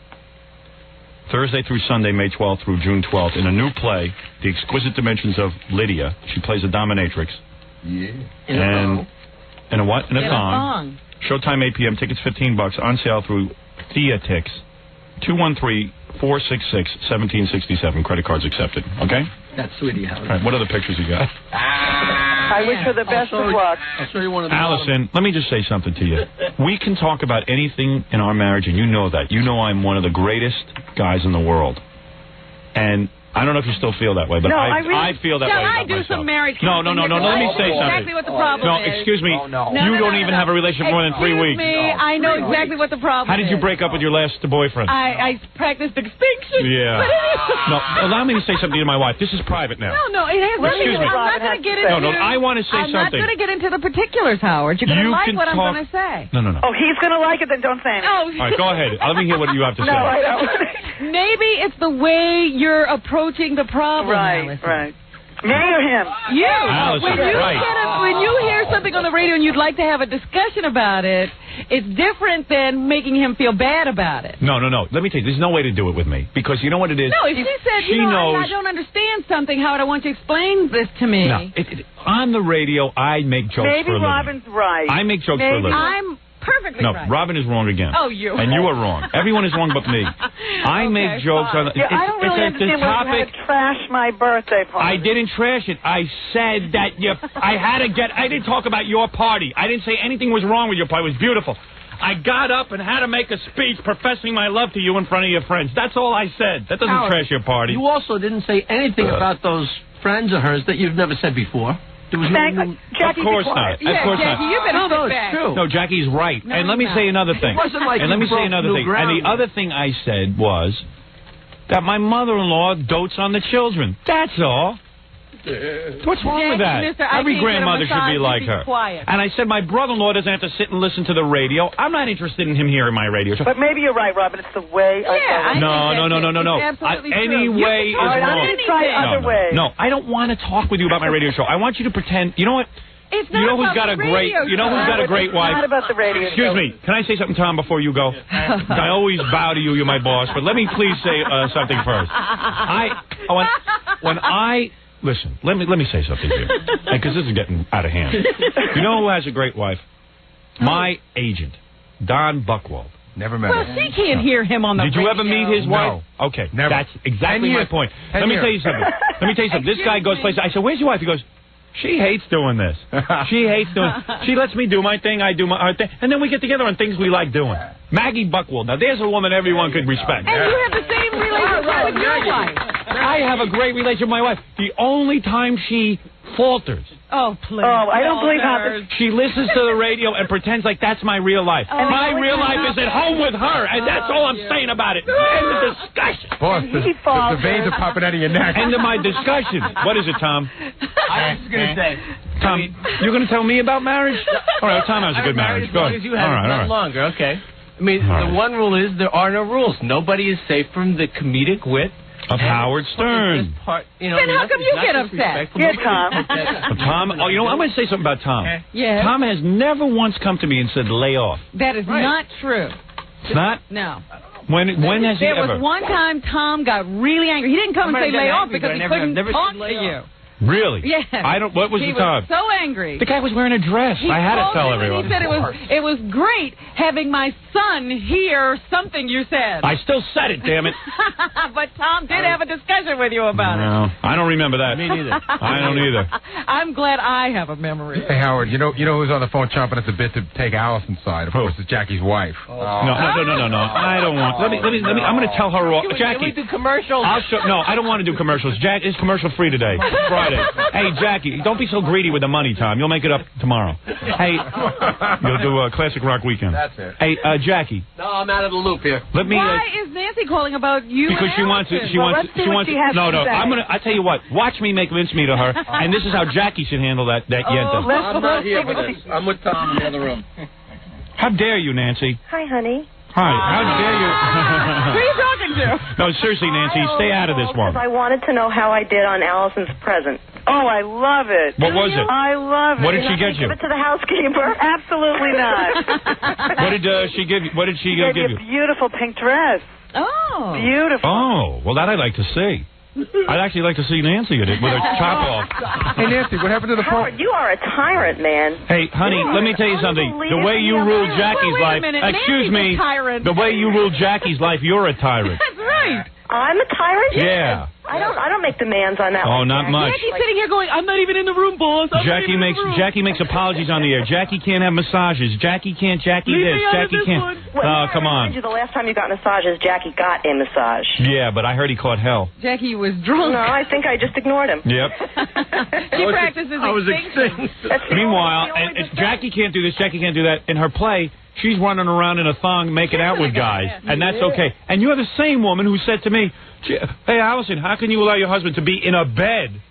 Thursday through Sunday, May 12th through June 12th, in a new play, The Exquisite Dimensions of Lydia. She plays a dominatrix. Yeah. In a what? In a thong. Showtime 8 p.m. Tickets $15. On sale through Theatix. 213-466-1767. Credit cards accepted. Okay? That's sweetie. All right, what other pictures you got? I wish her the best of luck. I'll show you one of the Alison, let me just say something to you. We can talk about anything in our marriage, and you know that. You know I'm one of the greatest guys in the world. And I don't know if you still feel that way, but I feel that way about myself. Shall I do some marriage No, let me say something. Exactly what the problem is. No, excuse me. You don't even have a relationship more than 3 weeks. Excuse me, I know exactly what the problem is. How did you break up with your last boyfriend? I practiced extinction. Yeah. No, allow me to say something to my wife. This is private now. No, it has nothing. I'm not going to get into No, I want to say something. I'm not going to get into the particulars, Howard. You're going to like what I'm going to say. No. Oh, he's going to like it, then don't say anything. Oh. All right, go ahead. Let me hear what you have to say. No, I don't. Maybe it's the way you're approaching the problem. Right. Me or him? You. Alison, when you hear something on the radio and you'd like to have a discussion about it, it's different than making him feel bad about it. No. Let me tell you, there's no way to do it with me. Because you know what it is? No, if she said, I don't understand something, Howard, I want you to explain this to me. No, on the radio, I make jokes for a living. Maybe Robin's right. I make jokes for a living. I'm perfectly right. No, Robin is wrong again. Oh, you. And you are wrong. Everyone is wrong but me. I make jokes on the... Yeah, I don't really understand why you had to trash my birthday party. I didn't trash it. I said that I didn't talk about your party. I didn't say anything was wrong with your party. It was beautiful. I got up and had to make a speech professing my love to you in front of your friends. That's all I said. That doesn't trash your party. You also didn't say anything about those friends of hers that you've never said before. There was Jackie, of course not. Yeah, of course Jackie, not. You've been no, it's true. No, Jackie's right. No, and let me say another thing. It wasn't like and let me say another thing. And the other thing I said was that my mother-in-law dotes on the children. That's all. What's wrong with that? Every grandmother should be like her. Quiet. And I said my brother-in-law doesn't have to sit and listen to the radio. I'm not interested in him hearing my radio show. But maybe you're right, Robin. It's the way I go. No. Any way is wrong. I'm going to try other ways. No, I don't want to talk with you about my radio show. I want you to pretend. You know what? It's not who's got a great wife? It's not about the radio. Excuse me. Can I say something, Tom, before you go? I always bow to you. You're my boss. But let me please say something first. Listen, let me say something here, because this is getting out of hand. You know who has a great wife? My agent, Don Buchwald. Never met him. Well, she can't hear him on the radio. Did you ever meet his wife? No. Okay, never. That's exactly my point. Let me tell you something. This guy goes places. I said, "Where's your wife?" He goes, "She hates doing this. She lets me do my thing. I do my thing, and then we get together on things we like doing." Maggie Buchwald. Now, there's a woman everyone could respect. And you have the same relationship with your wife. I have a great relationship with my wife. The only time she falters. Oh, please. Oh, I don't believe that. She listens to the radio and pretends like that's my real life. My real life is at home with her, and that's all I'm saying about it. End of discussion. Boss, the veins are popping out of your neck. End of my discussion. What is it, Tom? I was going to say. Tom, you're going to tell me about marriage? All right, Tom has a good marriage. Go ahead. You have it not longer, okay. I mean, the one rule is there are no rules. Nobody is safe from the comedic wit of Howard Stern. Then how come you get upset? Yeah, Tom. Tom, I'm going to say something about Tom. Yes. Tom has never once come to me and said, lay off. That is not true. It's not? No. When has he ever? There was one time Tom got really angry. He didn't come and say lay off because he couldn't talk to you. Really? Yes. What was the time? He was so angry. The guy was wearing a dress. I had to tell everyone. He said it was great having my son hear something you said. I still said it, damn it. But Tom did have a discussion with you about it. I don't remember that. Me neither. I don't either. I'm glad I have a memory. Hey, Howard, you know who's on the phone chomping at the bit to take Alison's side? Of course, it's Jackie's wife. No. I don't want. Let me. I'm going to tell her. Jackie. Can we do commercials? No, I don't want to do commercials. Jack is commercial free today. Friday. Hey, Jackie, don't be so greedy with the money, Tom. You'll make it up tomorrow. Hey, you'll do a classic rock weekend. That's it. Hey, Jackie. No, I'm out of the loop here. Why is Nancy calling about you? Because she wants. I tell you what. Watch me make mincemeat of her, and this is how Jackie should handle that yenta. I'm not here for this. I'm with Tom in the other room. How dare you, Nancy? Hi, honey. Hi. How dare you? Who are you talking No, seriously, Nancy, stay out of this one. I wanted to know how I did on Allison's present. Oh, I love it. What was it? I love it. What did she get you? Give it to the housekeeper? Absolutely not. What did she give you? What did she give you? A beautiful pink dress. Oh. Beautiful. Oh, well, that I'd like to see. I'd actually like to see Nancy in it with her chop off. Hey, Nancy, what happened to the phone? You are a tyrant, man. Hey, honey, let me tell you something. The way you rule Jackie's life, excuse me, the way you rule Jackie's life, you're a tyrant. That's right. I'm a tyrant? Yeah. I don't make demands on that. Oh, not much. Jackie's sitting here going, I'm not even in the room, boss. Jackie makes apologies on the air. Jackie can't have massages. Jackie can't. Jackie Leave this. me out of Jackie this can't. one. Oh, come on. The last time you got massages, Jackie got a massage. Yeah, but I heard he caught hell. Jackie was drunk. No, I think I just ignored him. Yep. She practices extinction. Meanwhile, and Jackie can't do this. Jackie can't do that. In her play, she's running around in a thong making out with guys, and that's okay. And you have the same woman who said to me, hey, Alison, how can you allow your husband to be in a bed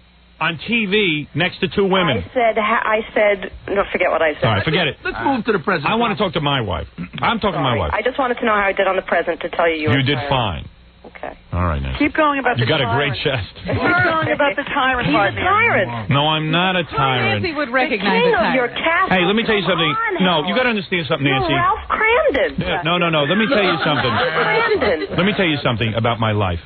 on TV next to two women? I said, no, forget what I said. All right, forget it. Let's move to the present. I want to talk to my wife. I'm talking to my wife. I just wanted to know how I did on the present to tell you. You did fine. Okay. All right, Nancy. Keep going about you the got tyrant. a great chest. Keep going about the tyrant part. He's a tyrant. No, I'm not a tyrant. Nancy would recognize King a of your tyrant. castle. Hey, let me tell you something. No, you got to understand something, Nancy. You're Ralph Crandon. Yeah, no. Let me tell you something. Let me tell you something about my life.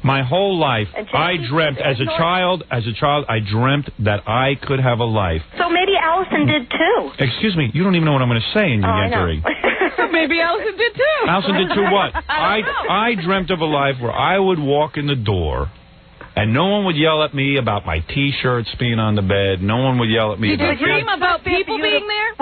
My whole life, I dreamt as a child, I dreamt that I could have a life. So maybe Alison did too. Excuse me, you don't even know what I'm going to say in your yankery. Maybe Alison did too. Alison did too what? I dreamt of a life where I would walk in the door and no one would yell at me about my T-shirts being on the bed. No one would yell at me. Did you dream about people being there?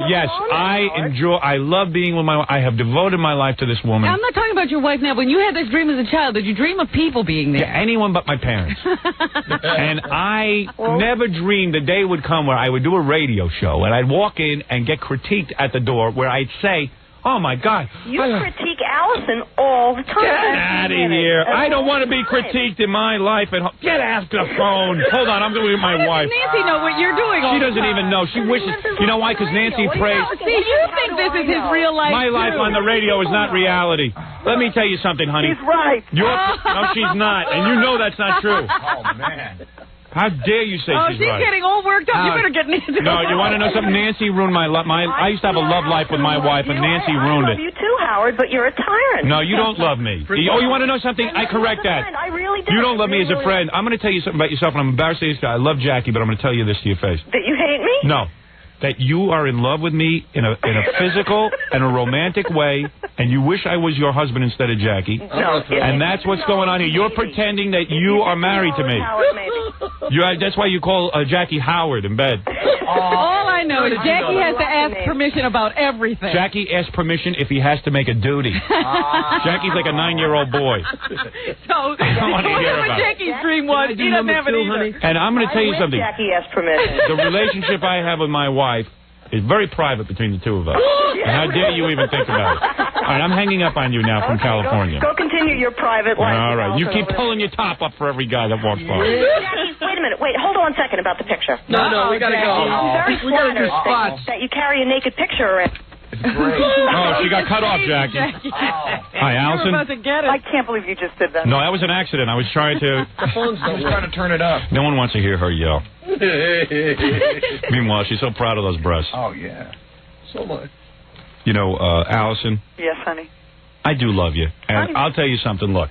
Yes, I love being with my wife. I have devoted my life to this woman. I'm not talking about your wife now. When you had this dream as a child, did you dream of people being there? Yeah, anyone but my parents. And I never dreamed the day would come where I would do a radio show and I'd walk in and get critiqued at the door where I'd say, oh, my God. You critique Alison all the time. Get out of here. I don't want to be critiqued in my life at home. Get off the phone. Hold on, I'm going with my wife. Does Nancy know what you're doing all She the doesn't time? even know. She wishes. You know why? Because Nancy prays. See, you think this is his real life, My life on the radio is not reality. Let me tell you something, honey. She's right. No, she's not. And you know that's not true. Oh, man. How dare you say she's right? She's getting all worked up. You better get Nancy. No, you want to know something? Nancy ruined my life. I used to have a love life with my wife, and Nancy ruined it. I love you too, Howard, but you're a tyrant. No, you don't love me. Oh, you want to know something? I correct that. I really do. You don't love me as a friend. I'm going to tell you something about yourself, and I'm embarrassed to say this guy. I love Jackie, but I'm going to tell you this to your face. That you hate me? No. That you are in love with me in a physical and a romantic way, and you wish I was your husband instead of Jackie. No. And that's what's going on here. You're pretending that you are married to me. That's why you call Jackie Howard in bed. All I know is Jackie has to ask permission about everything. Jackie asks permission if he has to make a duty. Jackie's like a 9-year-old boy. So whatever Jackie's dream was, he doesn't have it either. And I'm going to tell you something. Jackie asked permission. The relationship I have with my wife is very private between the two of us. And how dare you even think about it? All right, I'm hanging up on you now from California. Go continue your private life. All right, you keep pulling your top up for every guy that walks by. Jackie, wait a minute. Wait, hold on a second about the picture. No, we got to go. I'm very We got to do flattered spots. that you carry a naked picture around. Oh, she got cut off, Jackie. Hi, Alison. You're about to get it. I can't believe you just did that. No, that was an accident. I was trying to... I was trying to turn it up. No one wants to hear her yell. Meanwhile, she's so proud of those breasts. Oh, yeah. So much. You know, Alison, Yes, honey. I do love you. And Honey. I'll tell you something. Look.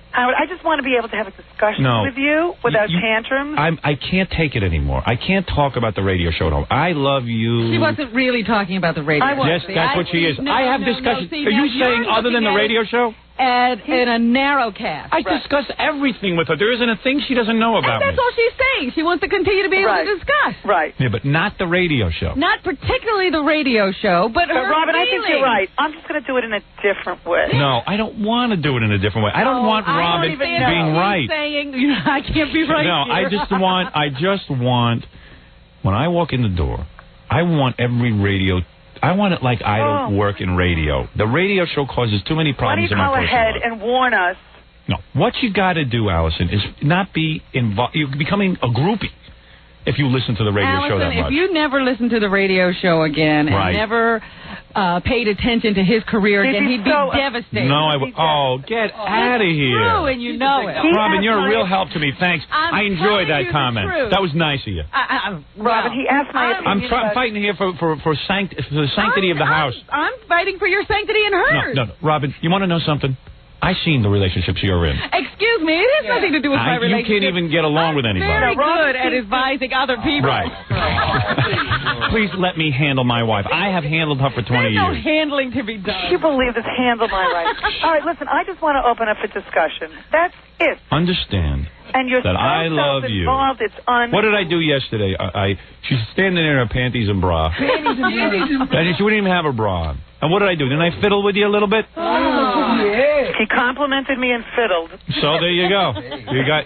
Howard, I just want to be able to have a discussion with you without tantrums. I can't take it anymore. I can't talk about the radio show at home. I love you. She wasn't really talking about the radio. Yes, that's what she is. I have discussions. Are you saying other than the radio show? In a narrow cast. I discuss everything with her. There isn't a thing she doesn't know about and that's all she's saying. She wants to continue to be able to discuss. Right. Yeah, but not the radio show. Not particularly the radio show, but her Robin, I feelings. think you're right. I'm just going to do it in a different way. No, I don't want to do it in a different way. I don't want Robin being right. Saying, I can't be right. No, here. I just want, when I walk in the door, I want every radio. I want it like I don't work in radio. The radio show causes too many problems in my personal life. Why don't you call ahead and warn us? No. What you got to do, Alison, is not be involved. You're becoming a groupie. if you listen to the radio show that much. If you never listened to the radio show again and never paid attention to his career again, he'd be devastated. No, I would. Oh, get out of here. It's true, and you know it. Robin, you're a real help to me. Thanks. I enjoyed that comment. That was nice of you. Robin, he asked my opinion. I'm fighting here for the sanctity of the house. I'm fighting for your sanctity and hers. No, Robin, you want to know something? I've seen the relationships you're in. Excuse me, it has nothing to do with my relationship. You can't even get along with anybody. I'm very good at advising other people. Right. Please let me handle my wife. I have handled her for 20 years. There's no handling to be done. Can you believe this? Handle my rights. All right, listen, I just want to open up for discussion. That's it. Understand and you're that I love you. It's what did I do yesterday? She's standing there in her panties and bra. And she wouldn't even have a bra on. And what did I do? Didn't I fiddle with you a little bit? Oh, yeah. He complimented me and fiddled. So there you go.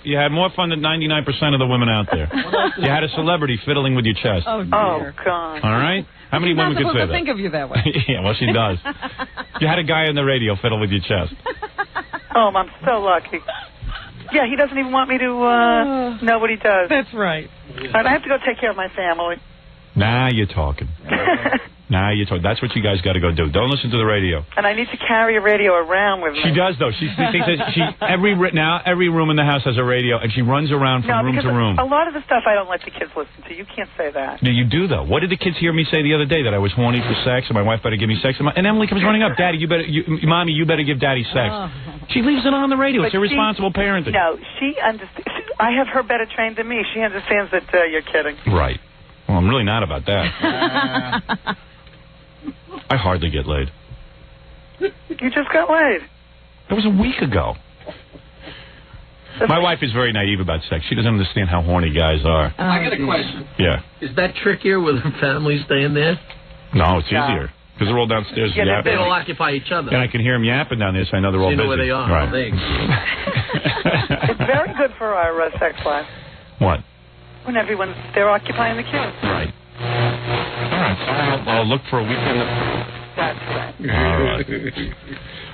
You had more fun than 99% of the women out there. You had a celebrity fiddling with your chest. Oh, dear. God. All right? How many women could say that? I'm not supposed to think of you that way. Yeah, well, she does. You had a guy on the radio fiddle with your chest. Oh, I'm so lucky. Yeah, he doesn't even want me to know what he does. That's right. But I have to go take care of my family. Now you're talking. Now you're talking. That's what you guys got to go do. Don't listen to the radio. And I need to carry a radio around with me. She does, though. She thinks that every room in the house has a radio, and she runs around from room to room. A lot of the stuff I don't let the kids listen to. You can't say that. No, you do, though. What did the kids hear me say the other day? That I was horny for sex, and my wife better give me sex. And Emily comes running up. Daddy, Mommy, you better give Daddy sex. She leaves it on the radio. It's irresponsible parenting. No, she understands. I have her better trained than me. She understands that you're kidding. Right. Well, I'm really not about that. I hardly get laid. You just got laid. That was a week ago. My wife is very naive about sex. She doesn't understand how horny guys are. I got a question. Yeah. Is that trickier with her family staying there? No, it's easier. Because they're all downstairs yapping. They all occupy each other. And I can hear them yapping down there, so I know they're all busy. You know where they are. Right. It's very good for our sex life. What? When they're occupying the kids. Right. All right, so I'll look for a weekend. That's right. All right.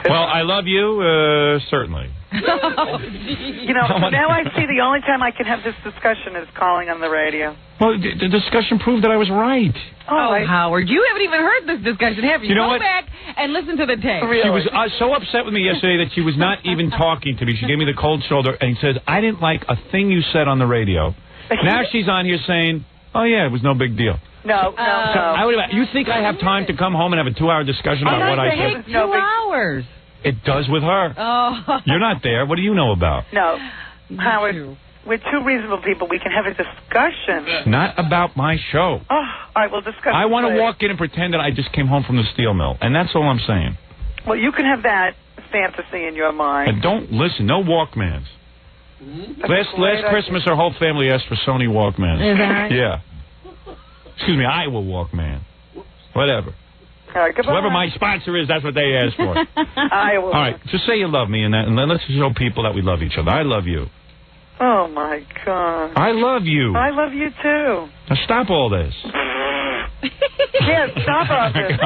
Well, I love you, certainly. You know, so now I see the only time I can have this discussion is calling on the radio. Well, the discussion proved that I was right. Oh, Howard, you haven't even heard this discussion, have you? You know Go what? back and listen to the tape. Really? She was so upset with me yesterday that she was not even talking to me. She gave me the cold shoulder and said, I didn't like a thing you said on the radio. Now she's on here saying, oh, yeah, it was no big deal. No. You think I have time to come home and have a 2-hour discussion about what I said? 2 hours. It does with her. Oh. You're not there. What do you know about? No. Howard, we're two reasonable people. We can have a discussion. Not about my show. Oh, all right, we'll discuss. I want to walk in and pretend that I just came home from the steel mill, and that's all I'm saying. Well, you can have that fantasy in your mind. And don't listen. No Walkmans. Last Christmas, our whole family asked for Sony Walkmans. Is that right? Yeah. Excuse me, Iowa Walkman. Whatever. All right, goodbye. Whoever my sponsor is, that's what they asked for. Iowa. All right, just say you love me and let's show people that we love each other. I love you. Oh, my God. I love you. I love you, too. Now stop all this. Yeah, stop all this.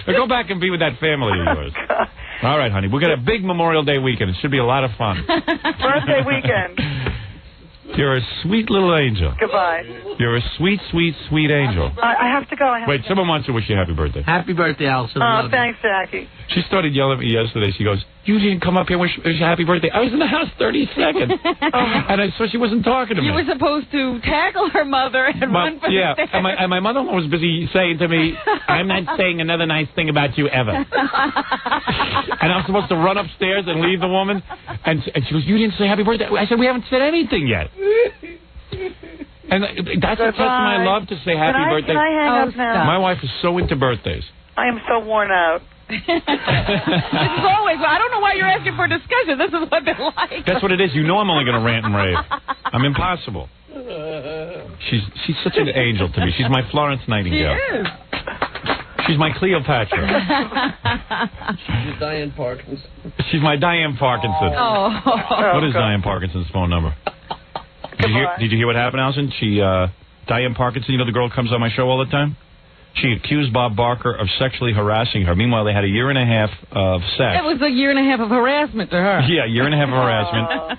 Now go back and be with that family of yours. God. All right, honey. We've got a big Memorial Day weekend. It should be a lot of fun. Birthday weekend. You're a sweet little angel. Goodbye. You're a sweet, sweet, sweet angel. I have to go. Wait, someone wants to wish you happy birthday. Happy birthday, Alison. Oh, thanks, Jackie. She started yelling at me yesterday. She goes, you didn't come up here and wish you happy birthday. I was in the house 30 seconds. And so she wasn't talking to me. You were supposed to tackle her mother and run for the stairs. And my mother-in-law was busy saying to me, I'm not saying another nice thing about you ever. And I was supposed to run upstairs and leave the woman. And she goes, you didn't say happy birthday. I said, we haven't said anything yet. And that's a test of my love to say happy birthday. Can I hang up now? My wife is so into birthdays. I am so worn out. This is always, I don't know why you're asking for discussion. This is what they're like. That's what it is. You know I'm only going to rant and rave. I'm impossible. She's such an angel to me. She's my Florence Nightingale. She is. She's my Cleopatra. She's your Diane Parkinson. She's my Diane Parkinson. Oh. What is Diane Parkinson's phone number? Did you hear what happened, Alison? Diane Parkinson, you know the girl who comes on my show all the time? She accused Bob Barker of sexually harassing her. Meanwhile, they had a year and a half of sex. It was a year and a half of harassment to her. Yeah, a year and a half of harassment.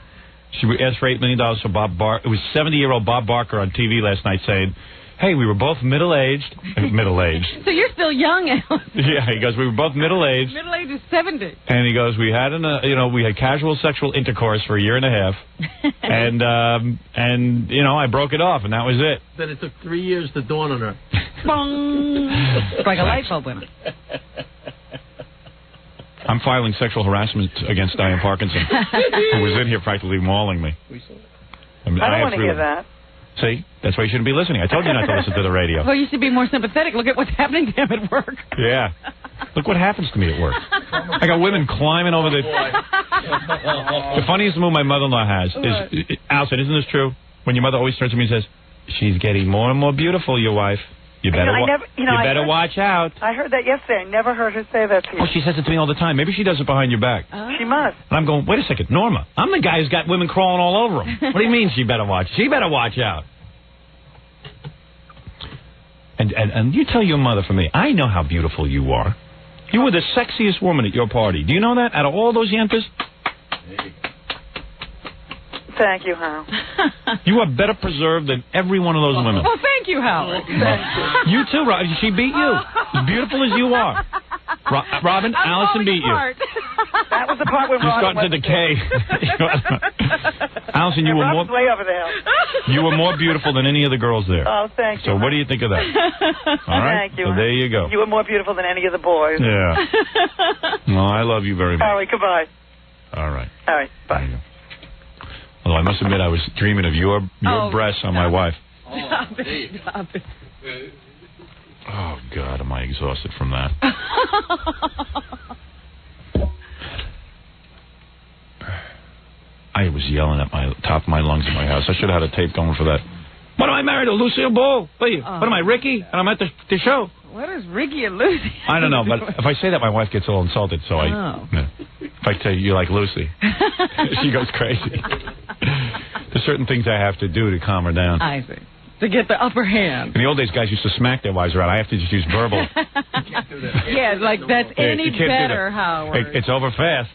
She asked for $8 million for Bob Barker. It was 70-year-old Bob Barker on TV last night saying, hey, we were both middle-aged. Middle-aged. So you're still young, Alan. Yeah, he goes, we were both middle-aged. Middle-aged is 70. And he goes, we had we had casual sexual intercourse for a year and a half. and I broke it off, and that was it. Then it took 3 years to dawn on her. Bong. It's like a light bulb winner. I'm filing sexual harassment against Diane Parkinson, who was in here practically mauling me. I don't want to hear that. See? That's why you shouldn't be listening. I told you not to listen to the radio. Well, you should be more sympathetic. Look at what's happening to him at work. Yeah. Look what happens to me at work. I got women climbing over the... The funniest move my mother-in-law has is... Alison, isn't this true? When your mother always turns to me and says, she's getting more and more beautiful, your wife. You better watch out. I heard that yesterday. I never heard her say that to you. Oh, she says it to me all the time. Maybe she does it behind your back. She must. And I'm going, wait a second, Norma, I'm the guy who's got women crawling all over him. What do you mean she better watch? She better watch out. And you tell your mother for me, I know how beautiful you are. You were the sexiest woman at your party. Do you know that? Out of all those yentas? Thank you, Hal. You are better preserved than every one of those women. Well, thank you, Howard. You too, Robin. She beat you. As beautiful as you are. Robin, Alison beat you. That was the part where Robin starting to decay. Alison, you were more way over the hill. You were more beautiful than any of the girls there. Oh, thank you. So what do you think of that? All right. Thank you. So there you go. You were more beautiful than any of the boys. Yeah. Well, I love you very much. All right, goodbye. All right. All right, bye. Although I must admit, I was dreaming of your breasts on my wife. Stop it. Oh, God, am I exhausted from that. I was yelling at my top of my lungs in my house. I should have had a tape going for that. What am I married to, Lucille Ball? What am I, Ricky? And I'm at the show. What is Ricky and Lucy? I don't know, but if I say that, my wife gets all insulted, so if I tell you like Lucy, she goes crazy. There's certain things I have to do to calm her down. I see. To get the upper hand. In the old days, guys used to smack their wives around. I have to just use verbal. You can't do that. Yeah, like that's any better, Howard. It's over fast.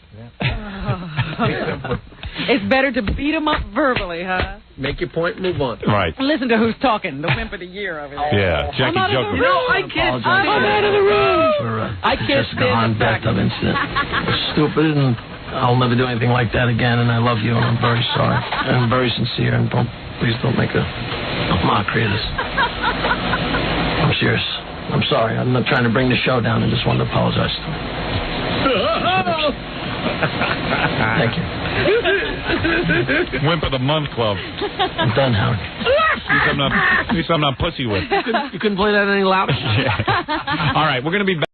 It's better to beat them up verbally, huh? Make your point, move on. Right. Listen to who's talking, the wimp of the year over there. Yeah, Jackie Joker. No, I can't. I'm out of the room. I can't stand the fact of incident. It's stupid, and I'll never do anything like that again, and I love you, and I'm very sorry. And I'm very sincere, and please don't make a mockery of this. I'm serious. I'm sorry. I'm not trying to bring the show down. I just wanted to apologize. Thank you. Wimp of the Month Club. I'm done, Howard. At least I'm not pussy with. You couldn't play that any louder? Yeah. All right, we're going to be back.